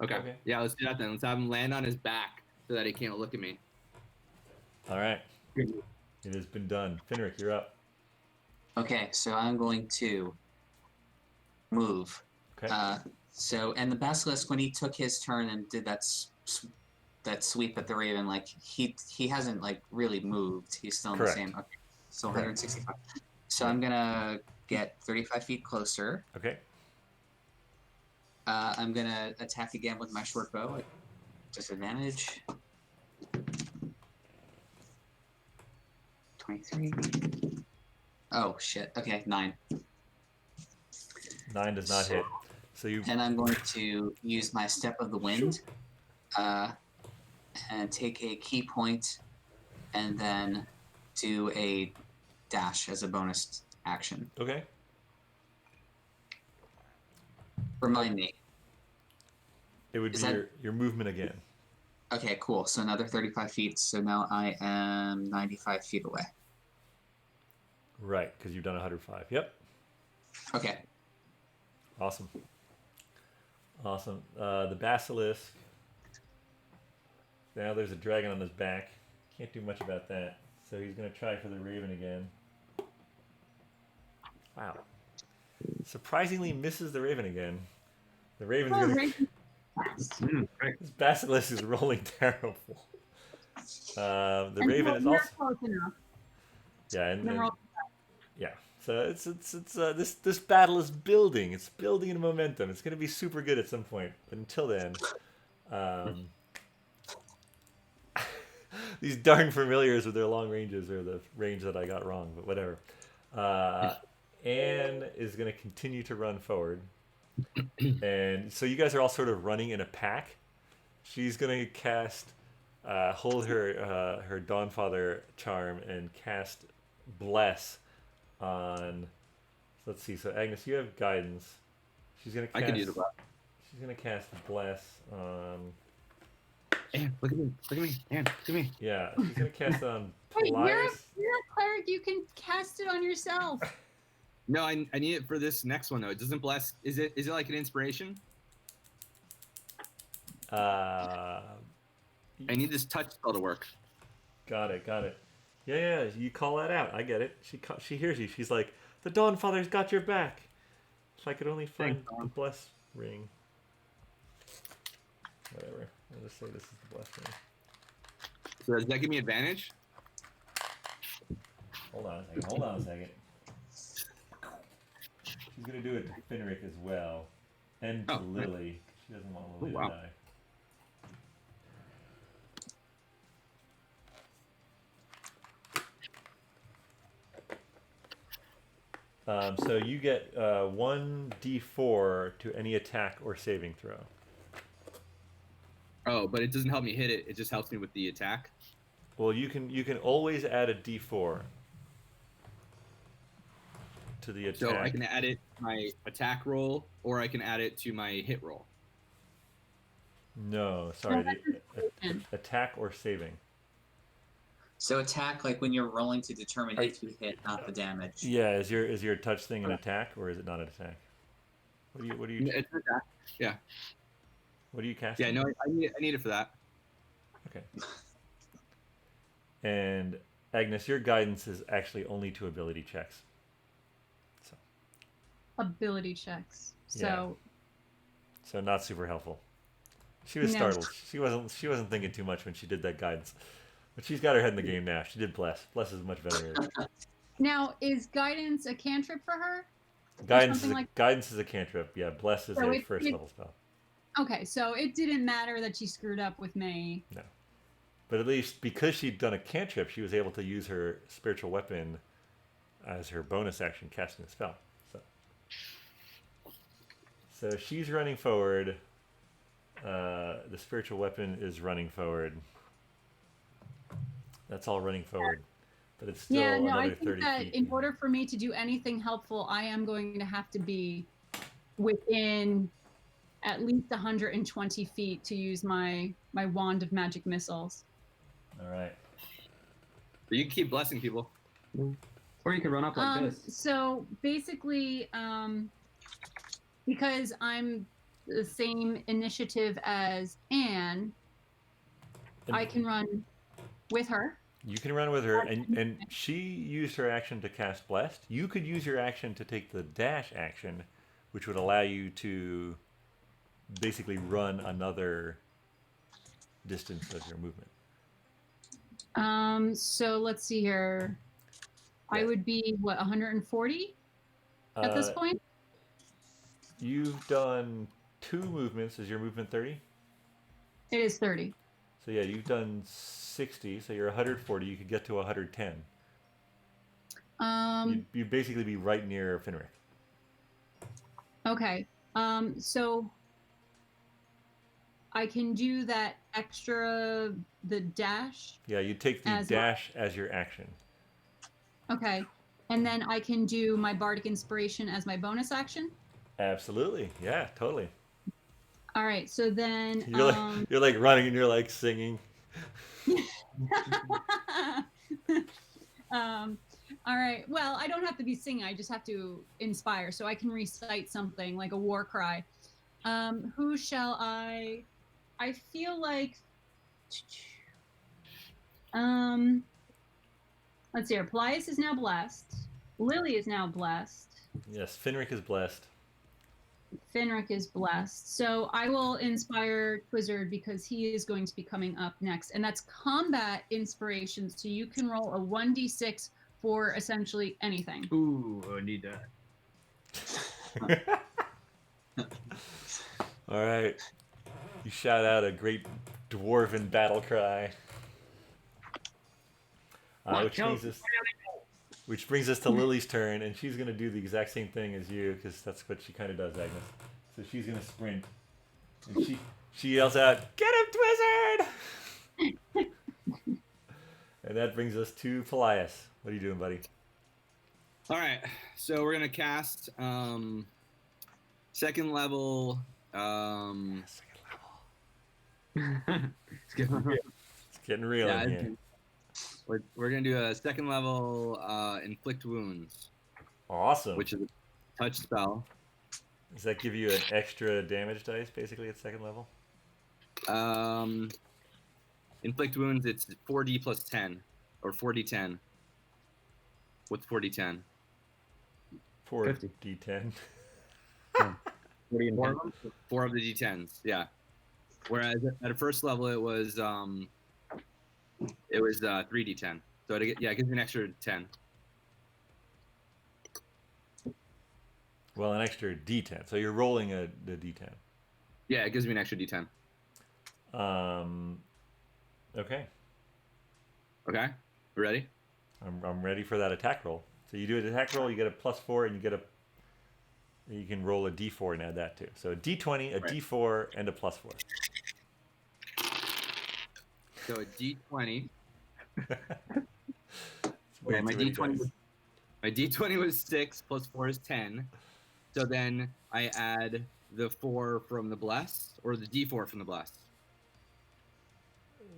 Okay. Okay. Yeah, let's do that then. Let's have him land on his back so that he can't look at me. All right. It has been done. Finric, you're up. Okay, so I'm going to move. Okay. And the basilisk, when he took his turn and did that sweep at the raven, like he hasn't like really moved. He's still in Correct. the same. Okay, so Correct. 165. So I'm gonna get 35 feet closer. Okay. I'm gonna attack again with my short bow at disadvantage. 23. Oh shit. Okay, 9. 9 does not hit. So you. And I'm going to use my Step of the Wind, and take a key point, and then do a dash as a bonus action. Okay. Remind me. It would be Is that- your movement again. Okay, cool. So another 35 feet. So now I am 95 feet away. Right, because you've done 105. Yep. Okay. Awesome. Awesome. The basilisk. Now there's a dragon on his back. Can't do much about that. So he's going to try for the raven again. Wow. Surprisingly misses the raven again. The raven's going to... Right. This basilisk is rolling terrible. The And raven so is we're also... close enough. Yeah, And then we're all- yeah. So it's this battle is building. It's building in momentum. It's going to be super good at some point. But until then, these darn familiars with their long ranges are the range that I got wrong. But whatever. Anne is going to continue to run forward, and so you guys are all sort of running in a pack. She's going to cast, hold her Dawnfather charm and cast Bless on. Let's see. So Agnes, you have guidance. She's gonna. Cast, I could use it. She's gonna cast Bless on. Aaron, look at me. Look at me. Aaron, look at me. Yeah, she's gonna cast it on Wait, you're Paelias. a cleric. You can cast it on yourself. No, I need it for this next one though. It doesn't bless. Is it like an inspiration? Uh, I need this touch spell to work. got it. Yeah. You call that out. I get it. She hears you. She's like, the Dawnfather's got your back. If I could only find Thanks, Dawn. the Bless ring. Whatever. I'll just say this is the Bless ring. So does that give me advantage? Hold on a second. She's gonna do it to Finric as well, and to Oh, right. Lily. She doesn't want Lily wow. to die. So you get 1d4 to any attack or saving throw. Oh, but it doesn't help me hit it. It just helps me with the attack. Well, you can always add a d4 to the attack. So I can add it to my attack roll, or I can add it to my hit roll. No, sorry. that's Attack or saving. So attack, like when you're rolling to determine if you hit, not the damage. Yeah, is your touch thing an attack or is it not an attack? What do you It's an attack. Yeah. what do you casting? Yeah. No, I need it for that. Okay. And Agnes, your guidance is actually only to ability checks. So Ability checks. So so not super helpful. She was No. startled. She wasn't thinking too much when she did that guidance. But she's got her head in the game now. She did bless. Bless is much better. now is guidance a cantrip for her? Guidance is a cantrip. Yeah, bless is So a first level spell. Okay, so it didn't matter that she screwed up with me. No. But at least because she'd done a cantrip, she was able to use her spiritual weapon as her bonus action casting a spell. So she's running forward. The spiritual weapon is running forward. That's all running forward. But it's still Yeah, no, I another think 30 that feet. in order for me to do anything helpful, I am going to have to be within at least 120 feet to use my wand of magic missiles. All right. But you can keep blessing people. Or you can run up like this. So basically, because I'm the same initiative as Anne, And I can run with her. you can run with her, and she used her action to cast Blessed. You could use your action to take the dash action, which would allow you to basically run another distance of your movement. So let's see here. I Yeah. would be, what, 140 at this point? You've done 2 movements. Is your movement 30? It is 30. So yeah, you've done 60. So you're 140. You could get to 110. You'd basically be right near Finric. Okay. So I can do that extra, the dash. Yeah, you take the As dash as your action. Okay. And then I can do my bardic inspiration as my bonus action. Absolutely. Yeah, totally. All right. So then You're like running and you're like singing. All right. Well, I don't have to be singing. I just have to inspire. So I can recite something like a war cry. Who shall I? I feel like. Let's see here. Paelias is now blessed. Lily is now blessed. Yes, Finric is blessed. Finric is blessed. So I will inspire Twizzard because he is going to be coming up next. And that's combat inspiration. So you can roll a 1d6 for essentially anything. Ooh, I need that. All right. You shout out a great dwarven battle cry. Which brings us to Lily's turn, and she's going to do the exact same thing as you, because that's what she kind of does, Agnes. So she's going to sprint, and she yells out, "Get him, Twizzard!" And that brings us to Paelias. What are you doing, buddy? All right, so we're gonna cast second level. It's getting real. It's getting real in here. We're gonna do a second level inflict wounds, Awesome. which is a touch spell. Does that give you an extra damage dice, basically, at second level? Inflict wounds, it's 4d plus 10, or 4d10. What's 4d10? 4d10. 40 and 10. Four of the d10s, yeah. Whereas at a first level, it was 3d10. So it gives me an extra 10. Well, an extra d10. So you're rolling the d10. Yeah, it gives me an extra d10. Okay. Okay, you ready? I'm ready for that attack roll. So you do an attack roll, you get a +4, and you can roll a d4 and add that too. So a d20, a d4, and a +4. So a d20. Okay, my d20 was 6 plus 4 is 10. So then I add the 4 from the bless, or the d4 from the bless.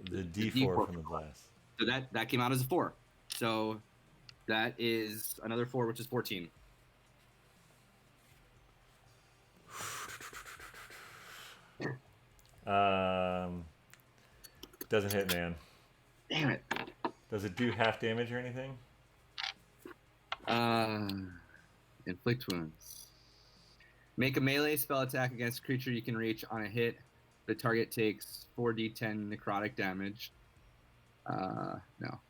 The d4 from the blast. So that came out as a 4. So that is another 4, which is 14. Doesn't hit, man. Damn it. Does it do half damage or anything? Inflict wounds. Make a melee spell attack against a creature you can reach. On a hit, the target takes 4d10 necrotic damage. No.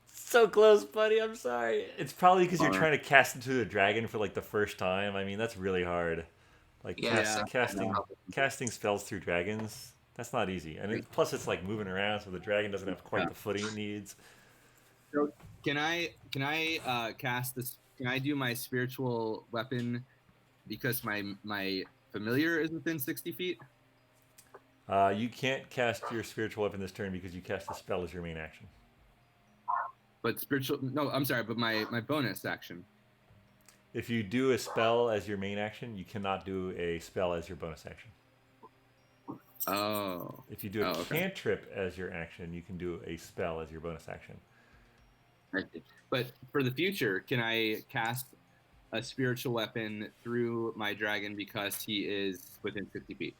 So close, buddy. I'm sorry. It's probably because you're trying to cast into the dragon for like the first time. I mean, that's really hard. Like casting spells through dragons, that's not easy. And plus, it's like moving around, so the dragon doesn't have quite the footing it needs. So can I cast this? Can I do my spiritual weapon because my familiar is within 60 feet? You can't cast your spiritual weapon this turn because you cast the spell as your main action. But my bonus action. If you do a spell as your main action, you cannot do a spell as your bonus action. Oh. If you do a cantrip as your action, you can do a spell as your bonus action. But for the future, can I cast a spiritual weapon through my dragon because he is within 50 feet?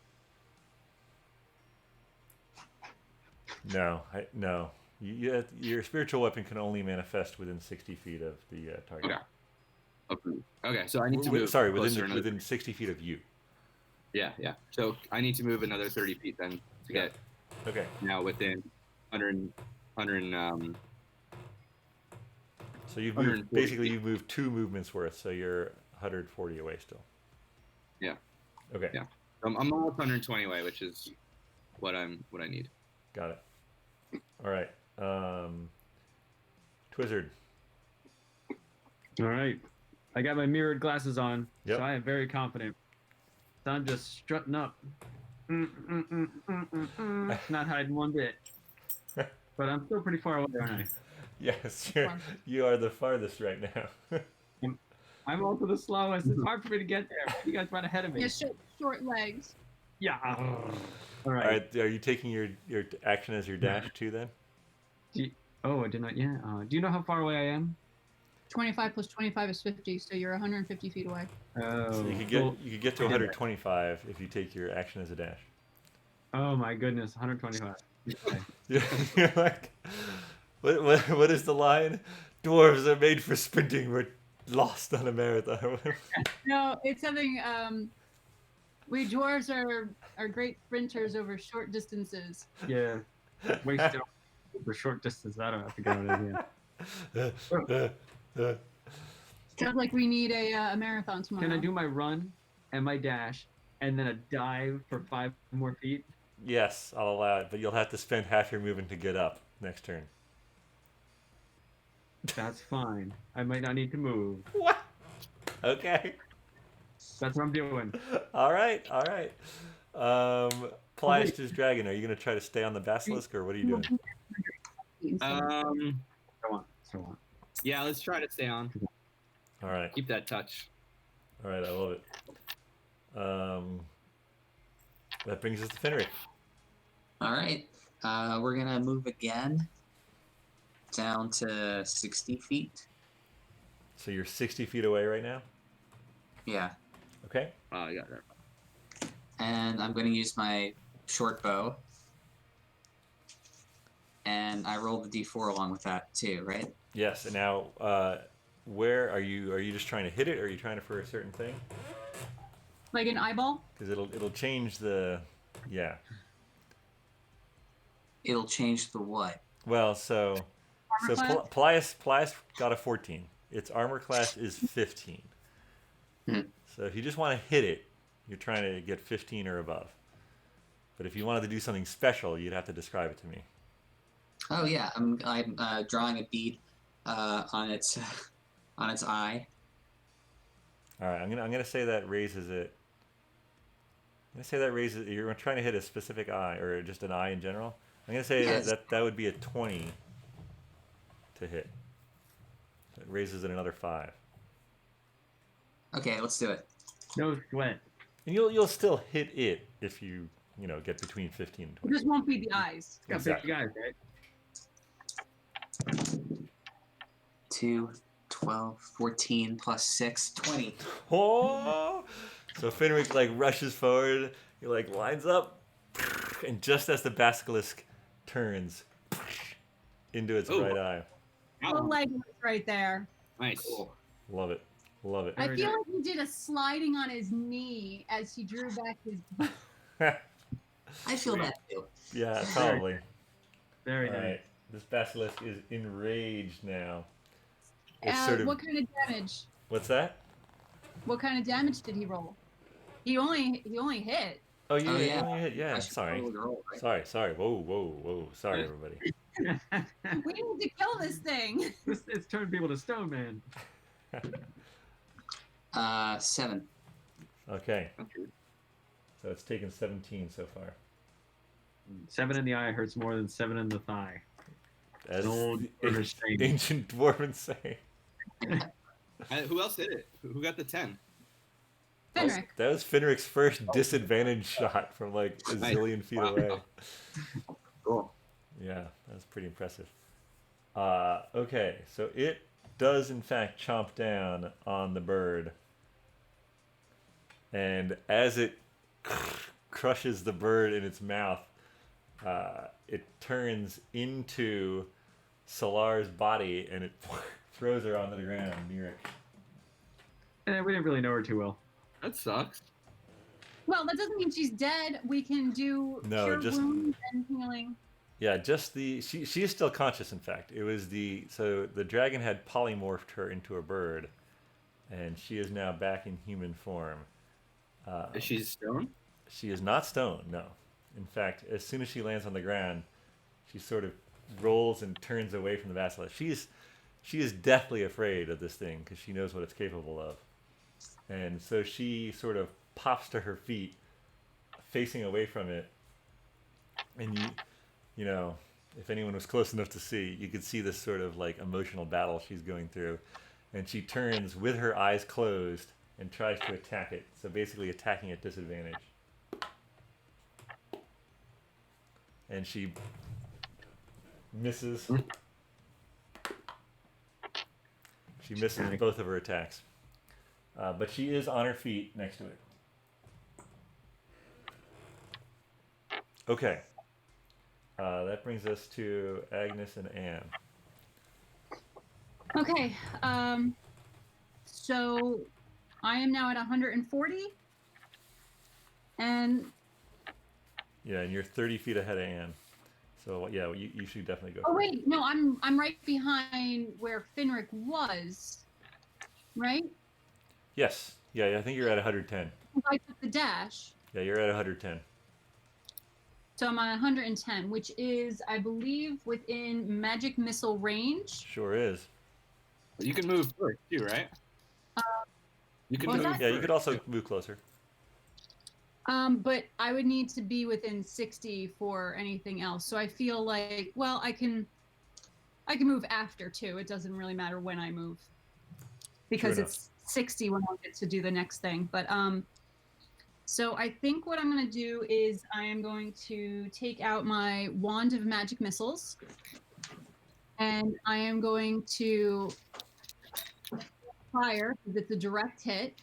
No. Your spiritual weapon can only manifest within 60 feet of the target. Okay, so I need to move. Sorry, within 60 feet of you. Yeah. So I need to move another 30 feet then to get. Okay. Now within 100. So you've moved 2 movements worth, so you're 140 away still. Yeah. Okay. Yeah. I'm almost 120 away, which is what I need. Got it. All right. Twizzard. All right. I got my mirrored glasses on, Yep. so I am very confident. So I'm just strutting up. Not hiding one bit. But I'm still pretty far away, aren't I? Yes, you are the farthest right now. I'm also the slowest. It's hard for me to get there. You guys run ahead of me. Yeah, short legs. Yeah. All All right. right. Are you taking your action as your dash too then? I did not. Yeah. Do you know how far away I am? 25 plus 25 is 50, so you're 150 feet away. Oh. So you could get to I did that. 125 if you take your action as a dash. Oh my goodness, 125. Okay. You're like, what is the line? Dwarves are made for sprinting. We're lost on a marathon. No, it's something. We dwarves are great sprinters over short distances. Yeah. Waste for short distance. I don't have to get on it again. Sounds like we need a marathon tomorrow. Can I do my run and my dash and then a dive for 5 more feet? Yes, I'll allow it, but you'll have to spend half your movement to get up next turn. That's fine. I might not need to move. What? Okay. That's what I'm doing. All right. Paelias' dragon, are you going to try to stay on the basilisk, or what are you doing? So on. Yeah, let's try to stay on. All right. Keep that touch. All right, I love it. That brings us to Finric. All right. We're gonna move again down to 60 feet. So you're 60 feet away right now? Yeah. Okay. Oh, yeah, there. And I'm gonna use my short bow. And I rolled the d4 along with that too, right? Yes, and now, where are you? Are you just trying to hit it, or are you trying to for a certain thing? Like an eyeball? Because it'll change the, yeah. It'll change the what? Well, so Armor class? Paelias got a 14. Its armor class is 15. Hmm. So if you just want to hit it, you're trying to get 15 or above. But if you wanted to do something special, you'd have to describe it to me. Oh yeah, I'm drawing a bead on its eye. All right, I'm gonna say that raises it. I'm gonna say that raises. You're trying to hit a specific eye, or just an eye in general. I'm gonna say Yes. that would be a 20 to hit. It raises it another 5, Okay, let's do it. No sweat. and you'll still hit it if you get between 15 and It 20. just won't be the eyes. Got Exactly. 50 guys, right? 2, 12, 14 plus 6, 20. Oh! So Finric rushes forward. He lines up, and just as the basilisk turns into its Ooh. right eye. The leg was right there. Nice. Cool. Love it. I feel like he did a sliding on his knee as he drew back his. I feel that too. Yeah, probably. Very All nice. right. This basilisk is enraged now. It's sort of. What kind of damage? What's that? What kind of damage did he roll? He only hit. Oh, you Oh, hit. yeah. You only hit. Yeah, I should sorry. probably roll, right? Sorry. Whoa. Sorry, everybody. We need to kill this thing. It's turned people to stone, man. 7. Okay. Okay. So it's taken 17 so far. 7 in the eye hurts more than 7 in the thigh. As Old the British saying. ancient dwarven say. Who else did it? Who got the 10? Finric. That was Finric's first disadvantage shot from a zillion feet Wow. away. Cool. Yeah, that's pretty impressive. Okay, so it does in fact chomp down on the bird. And as it crushes the bird in its mouth, it turns into Solar's body and it throws her onto the ground near it. We didn't really know her too well. That sucks. Well, that doesn't mean she's dead. We can do No, cure just- wounds and healing. Yeah, just she is still conscious. In fact, it was so the dragon had polymorphed her into a bird, and she is now back in human form. Is she stone? She is not stone. No, in fact, as soon as she lands on the ground, she sort of rolls and turns away from the basilisk. She is deathly afraid of this thing because she knows what it's capable of, and so she sort of pops to her feet, facing away from it, and you know, if anyone was close enough to see, you could see this sort of emotional battle she's going through. And she turns with her eyes closed and tries to attack it. So basically attacking at disadvantage. And she Misses. She misses both of her attacks. But she is on her feet next to it. Okay. That brings us to Agnes and Anne. Okay. So I am now at 140. And Yeah, and you're 30 feet ahead of Anne. So yeah, you should definitely go. oh for it. wait, no, I'm right behind where Finric was. Right? Yes. Yeah, I think you're at 110. I took the dash. Yeah, you're at 110. So I'm on 110, which is, I believe, within magic missile range. Sure is. You can move first too, right? You can what was move. that? Yeah, you could also move closer. But I would need to be within 60 for anything else. So I feel like, well, I can move after too. It doesn't really matter when I move because it's 60 when I get to do the next thing. But so I think what I'm going to do is I am going to take out my wand of magic missiles, and I am going to fire because it's a direct hit.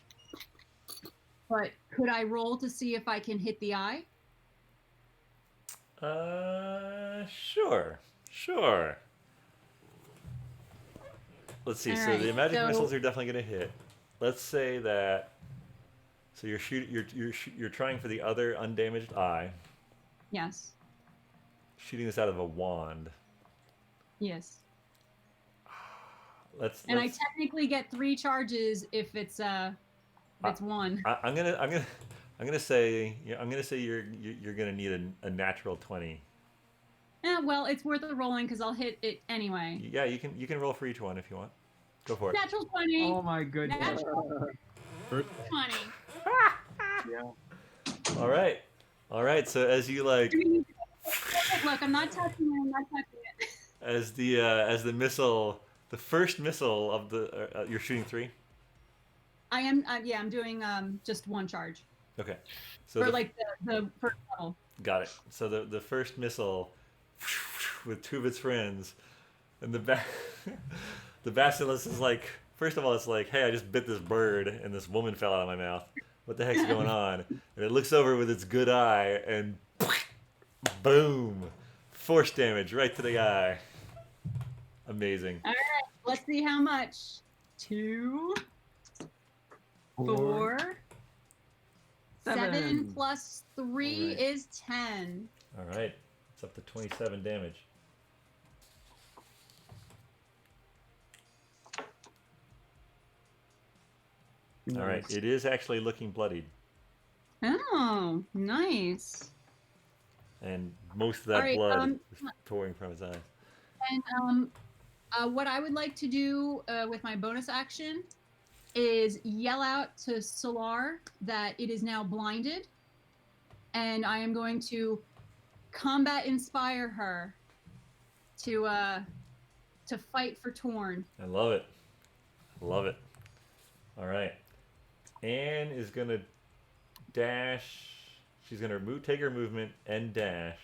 But could I roll to see if I can hit the eye? Sure. Let's see. All So right, the magic so- missiles are definitely going to hit. Let's say that. So you're trying for the other undamaged eye. Yes. Shooting this out of a wand. Yes. Let's. And I technically get 3 charges if it's one. I'm gonna say you're gonna need a natural 20. Yeah, well, it's worth a rolling because I'll hit it anyway. Yeah, you can roll for each one if you want. Go for it. Natural 20. Oh my goodness. Natural 20. Yeah. All right. So as you like, Look, I'm not touching it. as the missile, the first missile of the you're shooting 3. I am. Yeah, I'm doing just 1 charge Okay. So for like the first level. got it. So the first missile with 2 of its friends, and the basilisk is like, first of all, it's like, hey, I just bit this bird and this woman fell out of my mouth. What the heck's going on? And it looks over with its good eye and boom, force damage right to the eye. Amazing. All right, let's see how much. 2, 4, 7 plus 3 Alright. is 10. All right. It's up to 27 damage. All right. It is actually looking bloodied. Oh, nice. And most of that All right, blood is pouring from his eyes. And what I would like to do with my bonus action is yell out to Solar that it is now blinded, and I am going to combat inspire her to fight for Torn. I love it. Love it. All right. Anne is going to dash. She's going to take her movement and dash.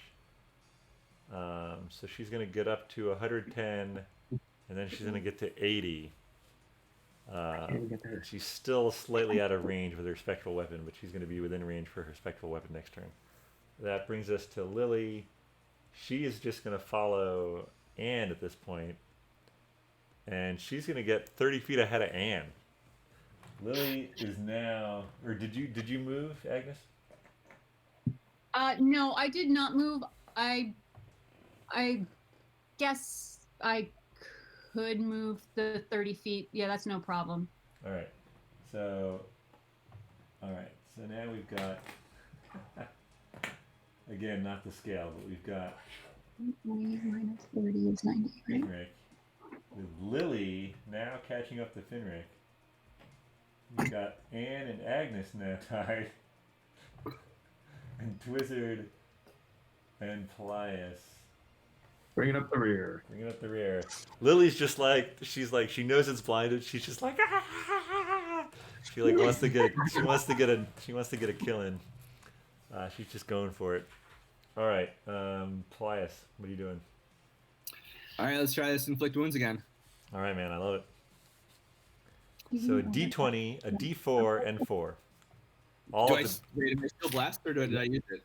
So she's going to get up to 110, and then she's going to get to 80. She's still slightly out of range with her spectral weapon, but she's going to be within range for her spectral weapon next turn. That brings us to Lily. She is just going to follow Anne at this point, and she's going to get 30 feet ahead of Anne. Lily is now, or did you move, Agnes? No, I did not move. I guess I could move the 30 feet. Yeah, that's no problem. All right. So now we've got, again, not the scale, but we've got 20 minus 30 is 90, right? Finric, with Lily now catching up to Finric. We've got Anne and Agnes now tied, and Twizzard and Paelias Bringing up the rear. bringing up the rear. Lily's just like, she knows it's blinded. She's just like, ah! She like wants to get a kill in. She's just going for it. All right, Paelias, what are you doing? All right, let's try this inflict wounds again. All right, man, I love it. So a D20, a D4, and 4. All Do at I, the, wait, am I still blessed or did I use it?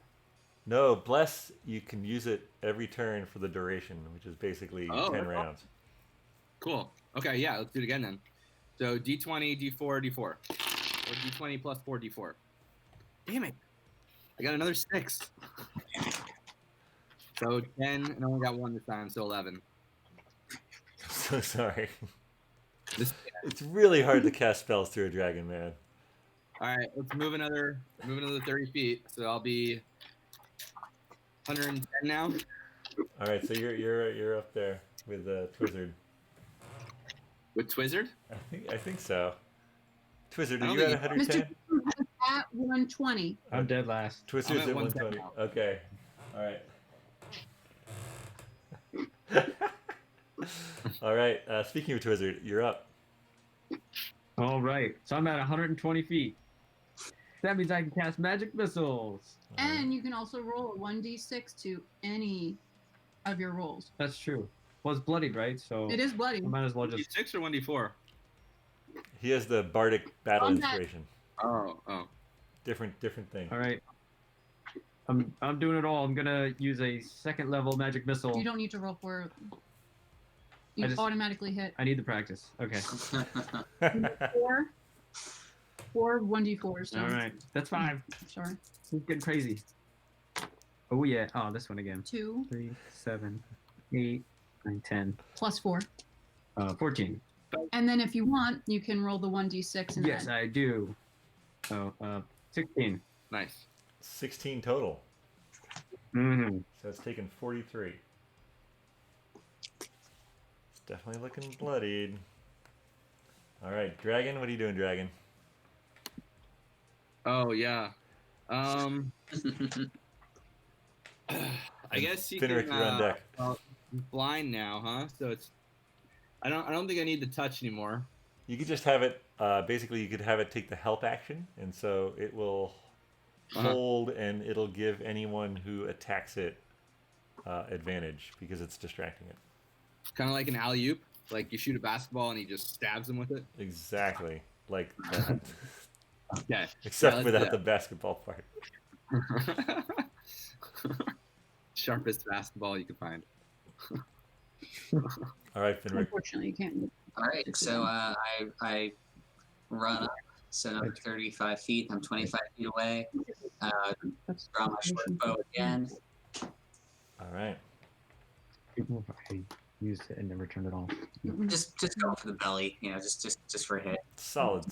no, bless. You can use it every turn for the duration, which is basically Oh, 10 that's rounds. Cool. Okay, yeah, let's do it again then. So D20, D4, D4. Or D20 plus 4, D4. Damn it. I got another 6. So 10, and I only got 1 this time, so 11. So sorry. This, It's really hard to cast spells through a dragon, man. all right, let's move another 30 feet. So I'll be 110 now. All right, so you're up there with Twizzard. With Twizzard? I think so. Twizzard, I are don't you at think 110? At 120. I'm dead last. Twizzard's I'm at at 120. 110 now. Okay. All right. All right. Speaking of Twizzard, you're up. All right. So I'm at 120 feet. That means I can cast magic missiles. And you can also roll a 1d6 to any of your rolls. That's true. Well, it's bloodied, right? So It is bloody. I might as well just. D6 or 1D4? He has the bardic battle On that- inspiration. Oh. Different thing. All right. I'm doing it all. I'm gonna use a second level magic missile. You don't need to roll for it. You I just- automatically hit. I need the practice. Okay. Four 1d4s. So. All right. That's 5. Sorry. It's getting crazy. Oh yeah. Oh, this one again. 2 3, 7, 8, 9, 10. plus 4. 14. And then if you want, you can roll the 1d6 and Yes, add. I do. So 16. Nice. 16 total. Mm-hmm. So it's taken 43. It's definitely looking bloodied. All right, Dragon, what are you doing, Dragon? Oh, yeah. I guess you Finric, can, you're on deck. well, he's blind now, huh? So it's I don't think I need to touch anymore. You could just have it, basically you could have it take the help action, and so it will hold and it'll give anyone who attacks it advantage because it's distracting it. Kind of like an alley-oop. Like you shoot a basketball and he just stabs him with it. Exactly, like that. Okay. Except let's without do the basketball part. Sharpest basketball you can find. All right, Finric. Unfortunately, you can't. All right, so I run up, so another 35 feet. I'm 25 feet away. That's Draw my short bow again. All right. I used it and never turned it off. Just go for the belly, just for a hit. Solid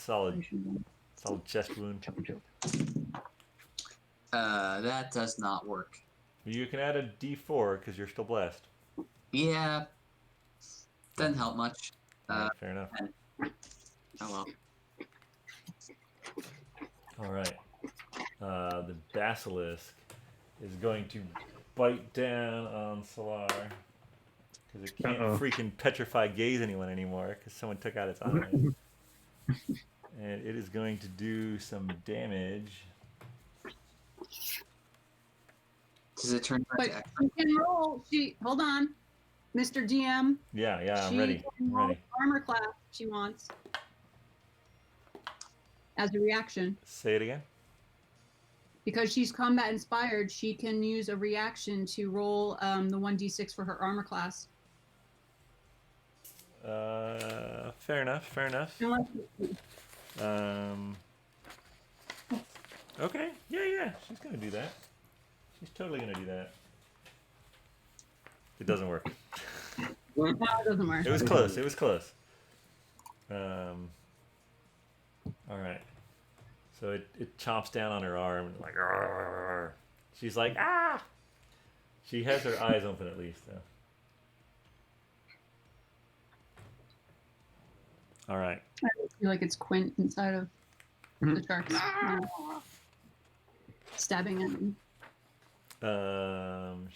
chest wound. That does not work. You can add a D4 because you're still blessed. Yeah, doesn't help much. All right, fair enough. Oh well. All right. The basilisk is going to bite down on Solar because it can't freaking petrify gaze anyone anymore because someone took out its eye. And it is going to do some damage. Does it turn But into action? you can roll. Hold on, Mr. DM. Yeah, I'm She ready. can I'm roll ready. Armor class if she wants as a reaction. Say it again. Because she's combat inspired, she can use a reaction to roll the 1d6 for her armor class. Fair enough. Unless Okay. Yeah. She's gonna do that. She's totally gonna do that. It doesn't work. no, it doesn't work. It was close. All right. So it chomps down on her arm like. Arr. She's like ah. She has her eyes open at least though. All right. I feel like it's Quint inside of the sharks. Stabbing at him.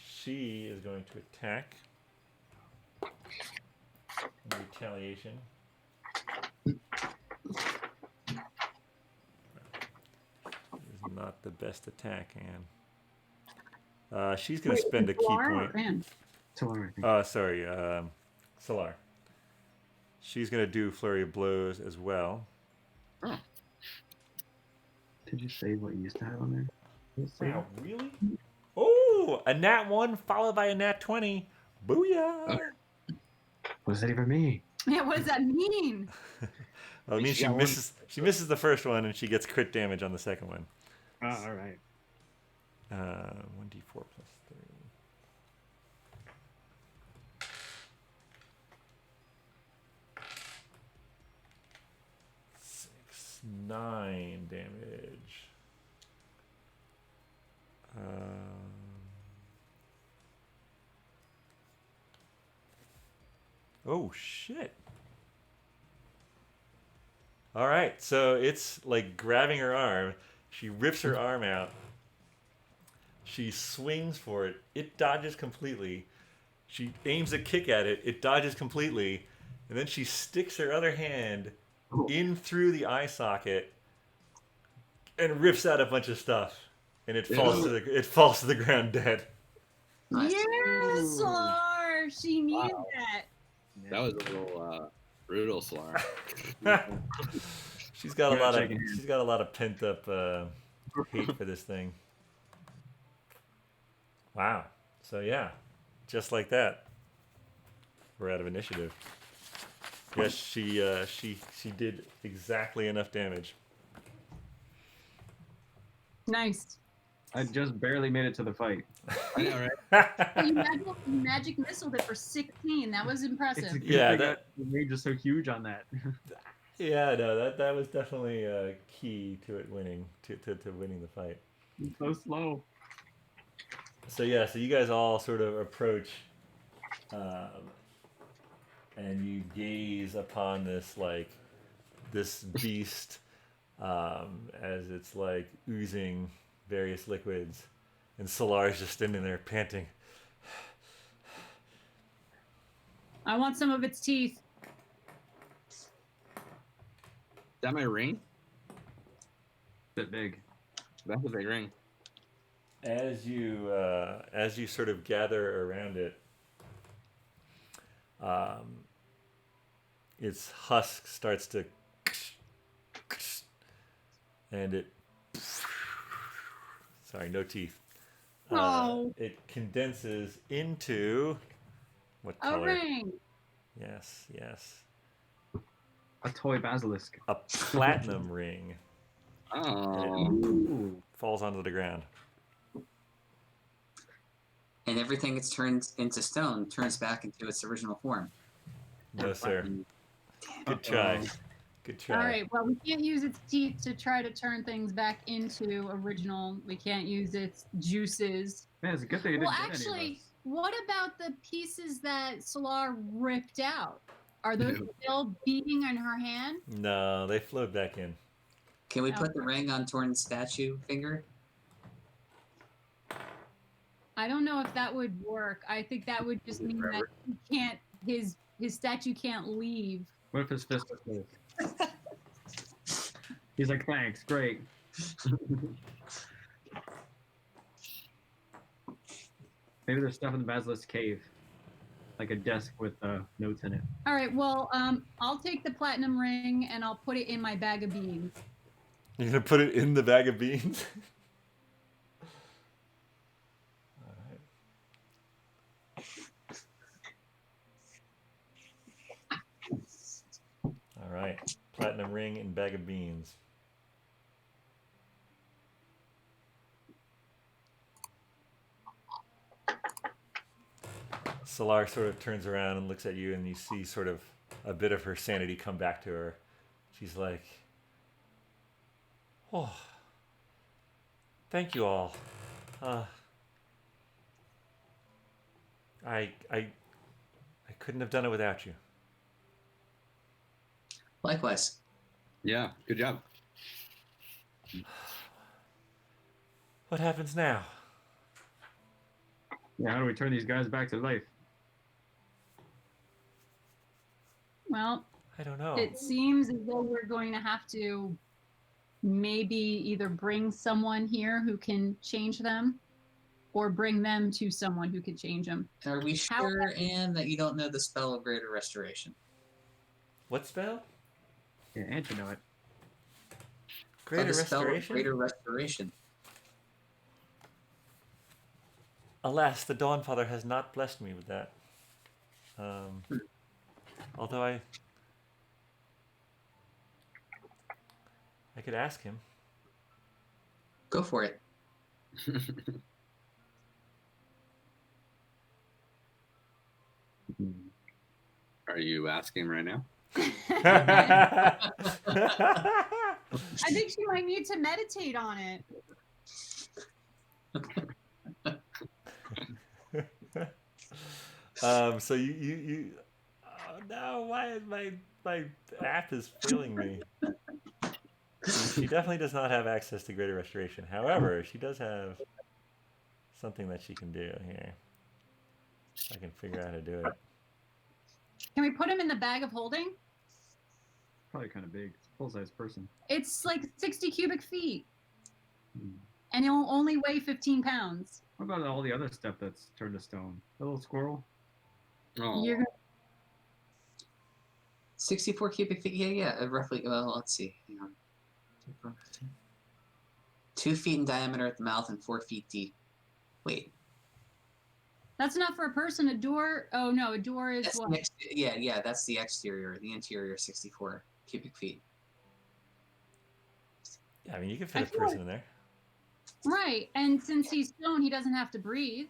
She is going to attack. In retaliation. Is not the best attack, Anne. She's going to spend a key Solar or point. Anne? Solar, I think. Sorry, Solar. She's gonna do flurry of blows as well. Oh, Did you save what you used to have on there? Did you save? Wow, really? Oh, a nat 1 followed by a nat 20. Booyah! Okay. What does that even mean? Yeah, what does that mean? Well, it means She she got one. misses. She misses the first one, and she gets crit damage on the second one. Oh, all right. 1d4 plus 3. 6, 9 damage. Oh shit! All right, so it's like grabbing her arm. She rips her arm out. She swings for it. It dodges completely. She aims a kick at it. It dodges completely. And then she sticks her other hand in through the eye socket and rips out a bunch of stuff. And it falls to the ground dead. Nice. Yes, Solar. She needed Wow. that. That was a little brutal, Solar. She's got a Yeah, lot of checking in. she's got a lot of pent up hate for this thing. Wow. So yeah, just like that, we're out of initiative. Yes, she did exactly enough damage. Nice. I just barely made it to the fight. I know, right? You magic missiled it for 16. That was It's a impressive. good Yeah, thing that- the range is so huge on that. Yeah, no, that was definitely key to it winning to winning the fight. It's so slow. So yeah, so you guys all sort of approach, and you gaze upon this beast, as it's like oozing various liquids, and Solar's just standing there panting. I want some of its teeth. Is that my ring? Bit big. That's a big ring. As you sort of gather around it, its husk starts to, and it, sorry, no teeth. Oh. It condenses into what A color? ring. Yes, yes, A toy basilisk. a platinum ring. Oh. Ooh. Falls onto the ground. And everything that's turned into stone turns back into its original form. No, sir. Fucking- Good try. Uh-oh. Good try. All right. Well, we can't use its teeth to try to turn things back into original. We can't use its juices. Man, it's a good thing you Well, didn't get any of actually, us. what about the pieces that Solar ripped out? Are those Ew. still beating on her hand? No, they float back in. Can we put the Okay. ring on Torn's statue finger? I don't know if that would work. I think that would just mean that he can't. His statue can't leave. What if his fist was closed? He's like, thanks, great. Maybe there's stuff in the basilisk cave, like a desk with notes in it. All right. Well, I'll take the platinum ring and I'll put it in my bag of beans. You're gonna put it in the bag of beans? All right. Platinum ring and bag of beans. Solar sort of turns around and looks at you, and you see sort of a bit of her sanity come back to her. She's like, "Oh, thank you all. I couldn't have done it without you." Likewise. Yeah, good job. What happens now? Yeah, how do we turn these guys back to life? Well, I don't know. it seems as though we're going to have to maybe either bring someone here who can change them, or bring them to someone who could change them. Are we sure, Anne, that you don't know the spell of Greater Restoration? What spell? Yeah, and you know it. Greater the spell of Restoration? Greater Restoration. Alas, the Dawnfather has not blessed me with that. Although I could ask him. Go for it. Are you asking right now? I think she might need to meditate on it. So you oh no, why is my app is failing me? She definitely does not have access to Greater Restoration. However, she does have something that she can do here. I can figure out how to do it. Can we put him in the bag of holding? Probably kind of big. It's a full-size person. It's like 60 cubic feet. Hmm. And he'll only weigh 15 pounds. What about all the other stuff that's turned to stone? The little squirrel? Oh, You're gonna 64 cubic feet. Yeah. Roughly. Well, let's see. Hang on. 2 feet in diameter at the mouth and 4 feet deep. Wait. That's not for a person. A door. Oh no, a door is That's what? yeah. That's the exterior. The interior, 64 cubic feet. Yeah, I mean you can fit I a feel person in there. Right. And since he's stone, he doesn't have to breathe.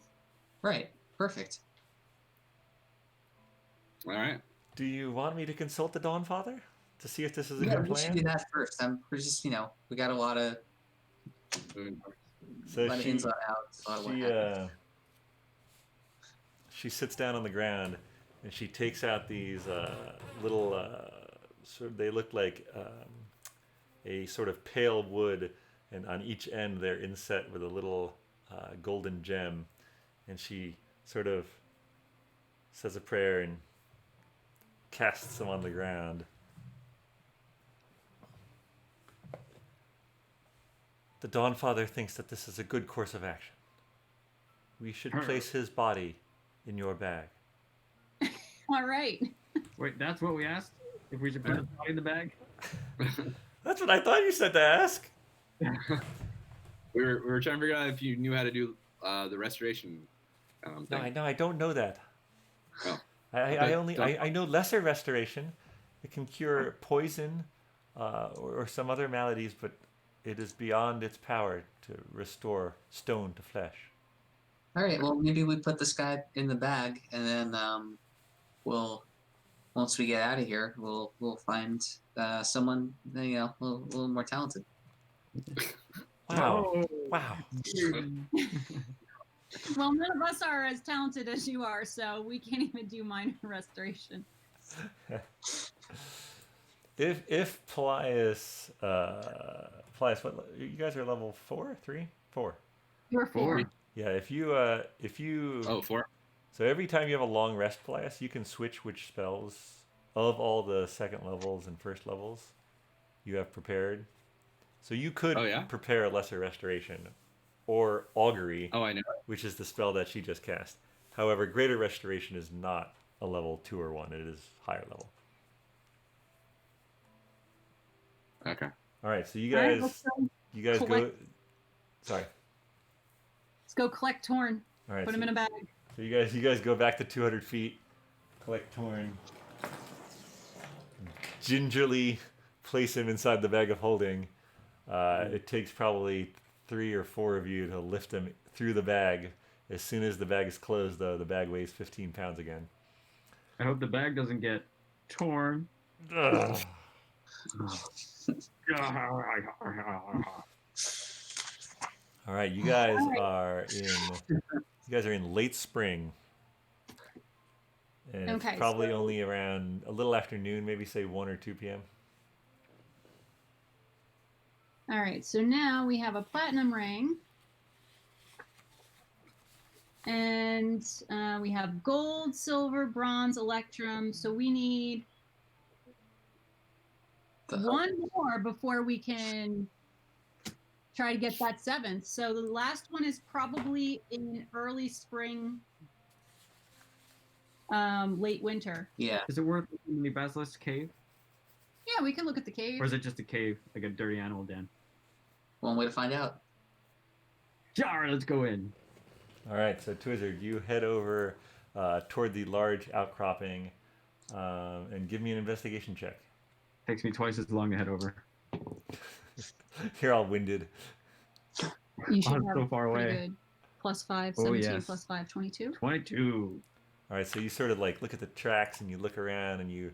Right. Perfect. all right. Do you want me to consult the Dawnfather to see if this is a Yeah, good we should plan? do that first. We're just, we got a lot of, So lot of ins, lot of outs, a lot of what happened. she sits down on the ground and she takes out these little they look like a sort of pale wood, and on each end they're inset with a little golden gem, and she sort of says a prayer and casts them on the ground. The Dawnfather thinks that this is a good course of action. We should place his body in your bag. All right. Wait, that's what we asked? If we should put his body in the bag? That's what I thought you said to ask. We were trying to figure out if you knew how to do the restoration. No, Thing. I don't know that. Oh. I know lesser restoration. It can cure poison or some other maladies, but it is beyond its power to restore stone to flesh. All right. Well, maybe we put this guy in the bag, and then once we get out of here, we'll find someone a little more talented. Wow. Oh. Wow. Well, none of us are as talented as you are, so we can't even do minor restoration. If Paelias, what you guys are level 4, 3, 4. You're 4. Yeah, if you Oh, 4. so every time you have a long rest, Paelias, you can switch which spells of all the second levels and first levels you have prepared. So you could prepare a lesser restoration or augury, Oh, I know. which is the spell that she just cast. However, greater restoration is not a level 2 or 1. It is higher level. Okay. All right, so All right, let's go. collect- Sorry. Let's go collect Torn. All right. Put so, him in a bag. So you guys go back to 200 feet, collect Torn, gingerly place him inside the bag of holding. It takes probably 3 or 4 of you to lift him through the bag. As soon as the bag is closed, though, the bag weighs 15 pounds again. I hope the bag doesn't get torn. Ugh. All right, you guys are in late spring. And Okay, it's probably so- only around a little after noon, maybe say 1 or 2 p.m. All right, so now we have a platinum ring. And we have gold, silver, bronze, electrum. So we need one more before we can try to get that 7th. So the last one is probably in early spring, late winter. Yeah. Is it worth looking in the basilisk cave, Yeah, we can look at the cave. or is it just a cave, like a dirty animal den? One way to find out. Jar, let's go in. All right, so Twizzard, you head over toward the large outcropping and give me an investigation check. Takes me twice as long to head over. You're all winded. You should I'm have so far pretty away. good. Plus 5, Oh, 17, yes. plus 5, 22. 22. All right, so you sort of like look at the tracks and you look around and you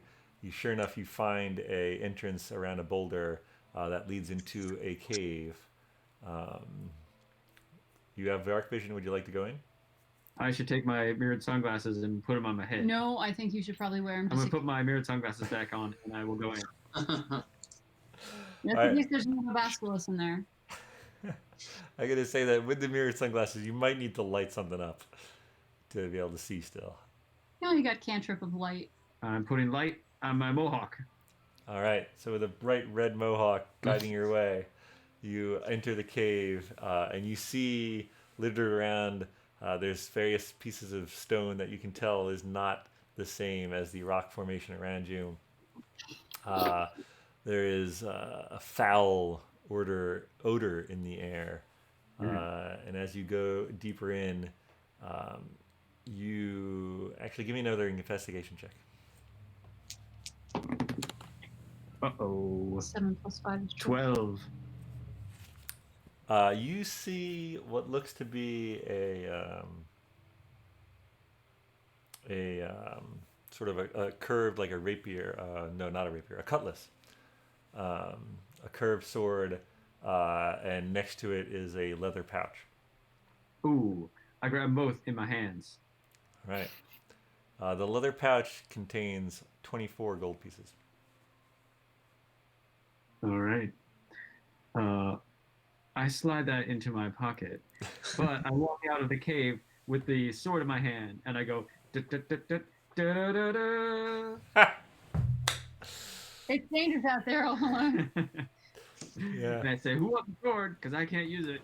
sure enough you find a entrance around a boulder that leads into a cave. You have dark vision. Would you like to go in? I should take my mirrored sunglasses and put them on my head. No, I think you should probably wear them. I'm going to put my mirrored sunglasses back on, and I will go in. Just in case there's no basilisk in there. I gotta say that with the mirrored sunglasses, you might need to light something up to be able to see still. No, you got cantrip of light. I'm putting light on my mohawk. All right, so with a bright red mohawk guiding your way, you enter the cave and you see littered around. There's various pieces of stone that you can tell is not the same as the rock formation around you. There is a foul odor in the air, and as you go deeper in, you actually give me another investigation check. Uh-oh. 7 plus 5 is 12. You see what looks to be a sort of a curved, like a rapier. No, not a rapier. A cutlass. A curved sword, and next to it is a leather pouch. Ooh, I grab both in my hands. Right. The leather pouch contains 24 gold pieces. All right. I slide that into my pocket, but I walk out of the cave with the sword in my hand, and I go, da-da-da-da-da-da-da. It's dangerous out there all alone. Yeah. And I say, who wants the sword? Because I can't use it.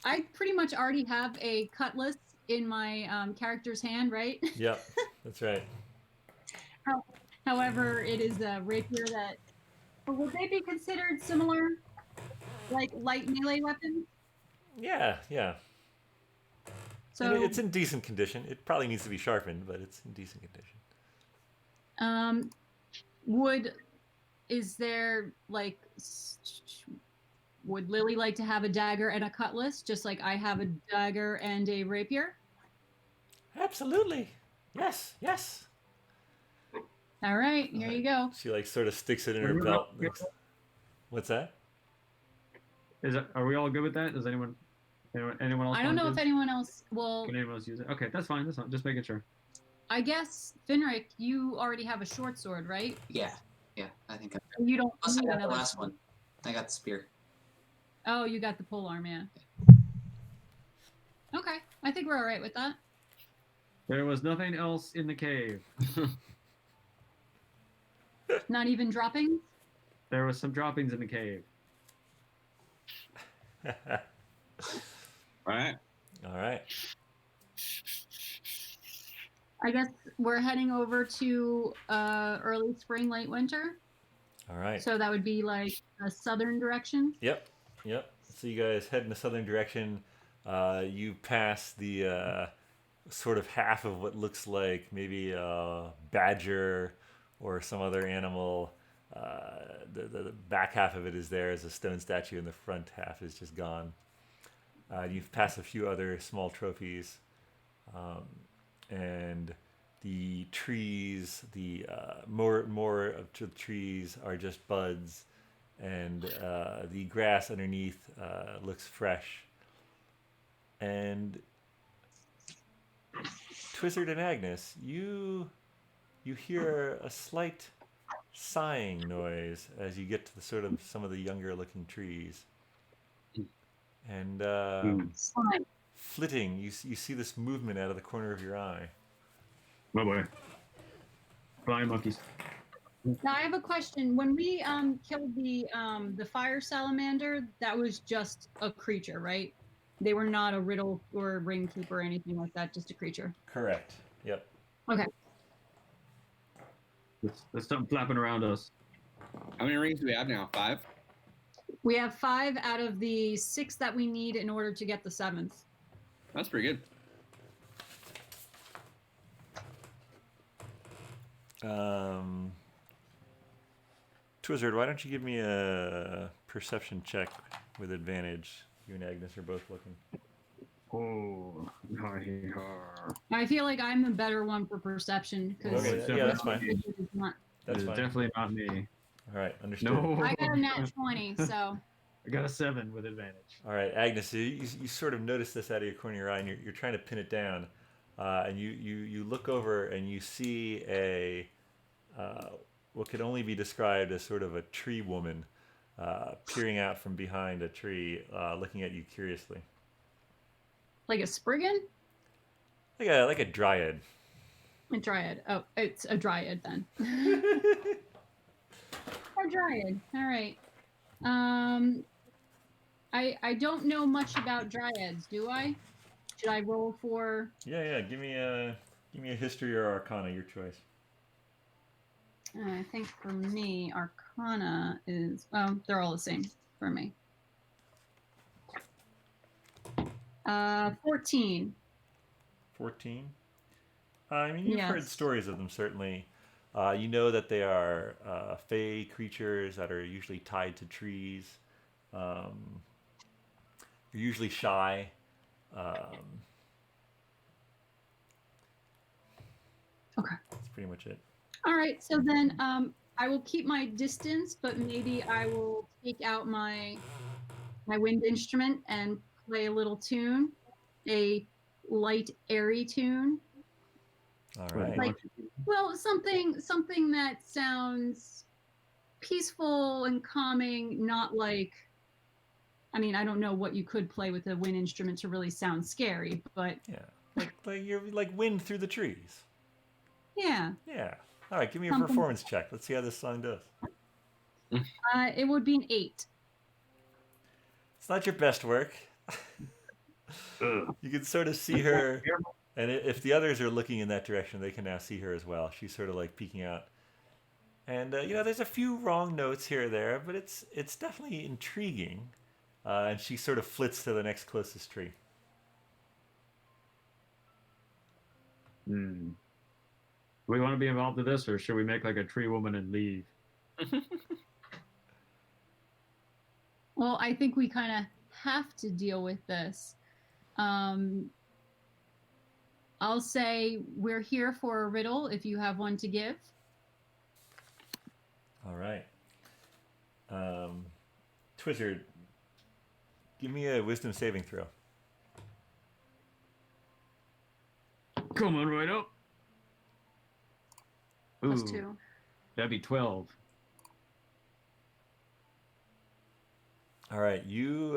I pretty much already have a cutlass in my character's hand, right? Yep, that's right. However, it is a rapier that. But would they be considered similar, like light melee weapons? Yeah. So It's in decent condition. It probably needs to be sharpened, but it's in decent condition. Would Lily like to have a dagger and a cutlass, just like I have a dagger and a rapier? Absolutely. Yes. All right, here you go. She like sort of sticks it in her belt. What's that? Are we all good with that? Does anyone else? I don't know if anyone else will. Can anyone else use it? Okay, that's fine. Just making sure. I guess Finric, you already have a short sword, right? Yeah, I think. You don't. Plus, I need got the another last sword. one. I got the spear. Oh, you got the polearm, yeah. Okay, I think we're all right with that. There was nothing else in the cave. Not even dropping. There was some droppings in the cave. All right. All right. I guess we're heading over to early spring, late winter. All right. So that would be like a southern direction. Yep. So you guys head in the southern direction. You pass the sort of half of what looks like maybe a badger or some other animal. The back half of it is there as a stone statue, and the front half is just gone. You've passed a few other small trophies, and the trees, the more of the trees are just buds, and the grass underneath looks fresh. And Twizzard and Agnes, you hear a slight sighing noise as you get to the sort of some of the younger looking trees, and Fine. flitting, you see this movement out of the corner of your eye. My boy. Flying monkeys. Now I have a question. When we killed the fire salamander, that was just a creature, right? They were not a riddle or a ring keeper or anything like that, just a creature. Correct. Yep. Okay. Let's stop flapping around us. How many rings do we have now? 5? We have 5 out of the 6 that we need in order to get the 7th. That's pretty good. Twizzard, why don't you give me a perception check with advantage? You and Agnes are both looking. Oh, I feel like I'm the better one for perception because Okay, yeah, that's fine. That's it's fine. definitely not me. All right, understood. No. I got a nat 20, so. I got a 7 with advantage. All right, Agnes, you sort of notice this out of your corner of your eye, and you're trying to pin it down, and you look over and you see a what could only be described as sort of a tree woman peering out from behind a tree, looking at you curiously, Like a spriggan? like a dryad. A dryad. Oh, it's a dryad then. A dryad. All right. I don't know much about dryads, do I? Should I roll for? Yeah. Give me a history or arcana, your choice. I think for me, Arcana is. Oh, they're all the same for me. 14. 14. I mean, you've heard Yes. stories of them, certainly. You know that they are fey creatures that are usually tied to trees. They're usually shy. Okay. That's pretty much it. All right. So then, I will keep my distance, but maybe I will take out my wind instrument and play a little tune, a light, airy tune. All right. Like, well, something that sounds peaceful and calming, not like. I mean, I don't know what you could play with a wind instrument to really sound scary, but Yeah. Like you're like wind through the trees. yeah, Yeah. All right. Give me a Something- performance check. Let's see how this song does. it would be an 8. It's not your best work. You can sort of see her, and if the others are looking in that direction, they can now see her as well. She's sort of like peeking out. And there's a few wrong notes here or there, but it's definitely intriguing. And she sort of flits to the next closest tree. Do we want to be involved in this, or should we make like a tree woman and leave? Well, I think we kind of have to deal with this. I'll say we're here for a riddle if you have one to give. All right. Twizzard, give me a wisdom saving throw. Coming right up. Plus Ooh, 2. that'd be 12. All right, you.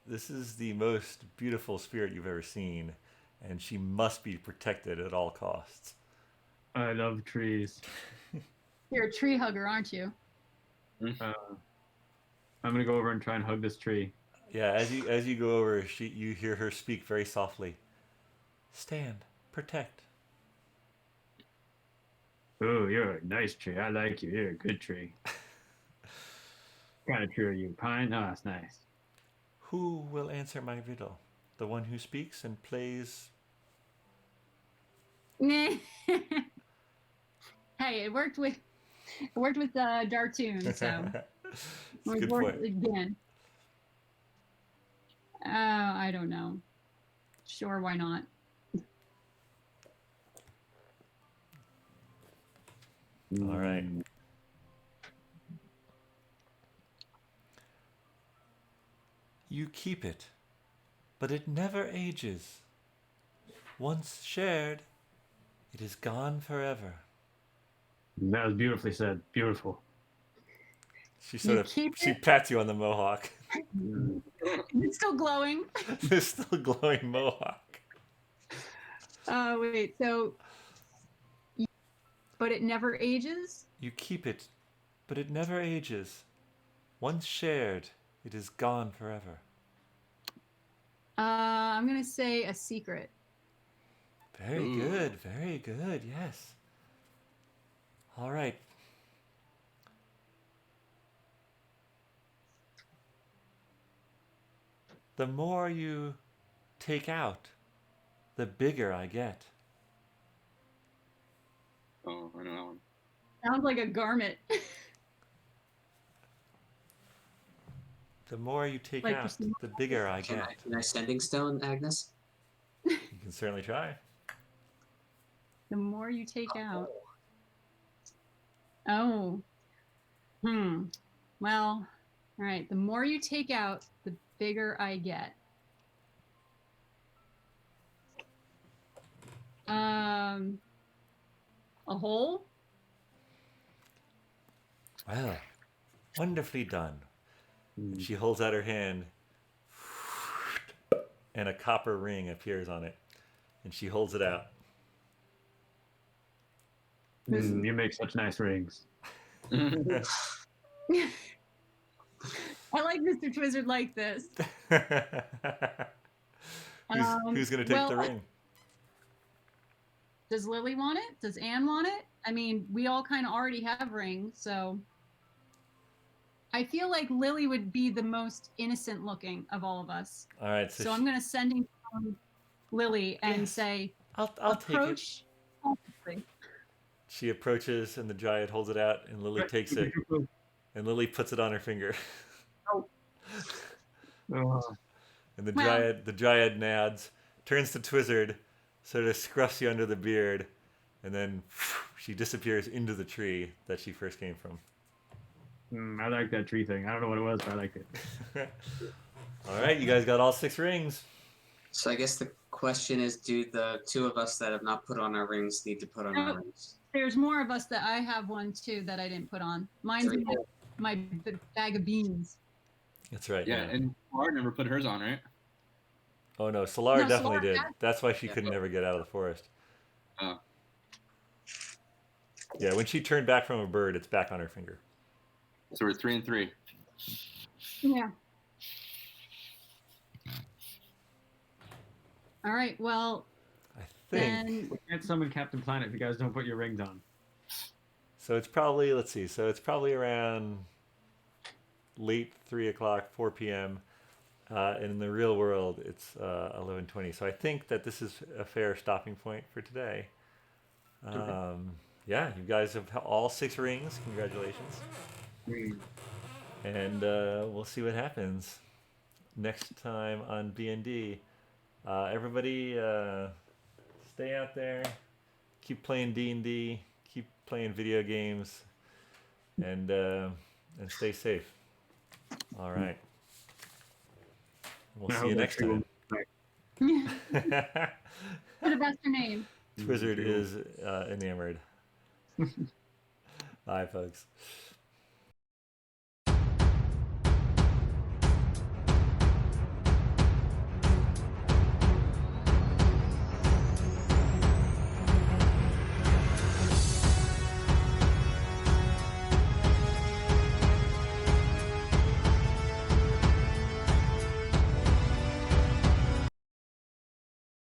This is the most beautiful spirit you've ever seen, and she must be protected at all costs. I love trees. You're a tree hugger, aren't you? I'm gonna go over and try and hug this tree. Yeah, as you go over, you hear her speak very softly. Stand, protect. Oh, you're a nice tree. I like you. You're a good tree. What kind of tree are you? Pine? Oh, that's nice. Who will answer my riddle? The one who speaks and plays. Hey, it worked with Dartoon, so It's a good worked point. again. I don't know. Sure, why not? All right. You keep it, but it never ages. Once shared, it is gone forever. That was beautifully said. Beautiful. She sort of keep she it? pats you on the mohawk. It's still glowing. There's still glowing mohawk. Oh wait, so but it never ages. You keep it, but it never ages. Once shared, it is gone forever. I'm gonna say a secret. Very Ooh. good, very good, yes. All right. The more you take out, the bigger I get. Oh, I know that one. Sounds like a garment. The more you take Like out, Christina. the bigger I Can get. I sending stone, Agnes? You can certainly try. The more you take out. Oh. Well, all right. The more you take out, the bigger I get. A hole? Well, wonderfully done. And Mm. she holds out her hand, and a copper ring appears on it. And she holds it out. You make such nice rings. I like Mr. Twizzard like this. Who's going to take the ring? Does Lily want it? Does Anne want it? I mean, we all kind of already have rings, so I feel like Lily would be the most innocent looking of all of us. All right, So I'm going to send in Lily and Yes. say, I'll take it. approach cautiously. She approaches, and the dryad holds it out, and Lily takes it, and Lily puts it on her finger. Oh. And the Well- dryad nods, turns to Twizzard, sort of scruffs you under the beard, and then she disappears into the tree that she first came from. I like that tree thing. I don't know what it was, but I liked it. All right, you guys got all 6 rings. So I guess the question is, do the two of us that have not put on our rings need to put on No. our rings? There's more of us that I have one too that I didn't put on. Mine's in my bag of beans. That's right. Yeah, and Solar never put hers on, right? Oh no, Solar No, definitely Solar did. had- That's why she Yeah. could never get out of the forest. Oh. Yeah, when she turned back from a bird, it's back on her finger. So we're 3 and 3. Yeah. All right. Well, I think. then We can't summon Captain Planet if you guys don't put your rings on. So it's probably, let's see, so it's probably around late 3 o'clock, 4 p.m. And in the real world, it's 11:20. So I think that this is a fair stopping point for today. Yeah, you guys have all 6 rings. Congratulations. And we'll see what happens next time on BND. Everybody, stay out there. Keep playing D&D. Keep playing video games. And stay safe. All right. We'll see you next time. put a best name. Twizzard is enamored. Bye, folks.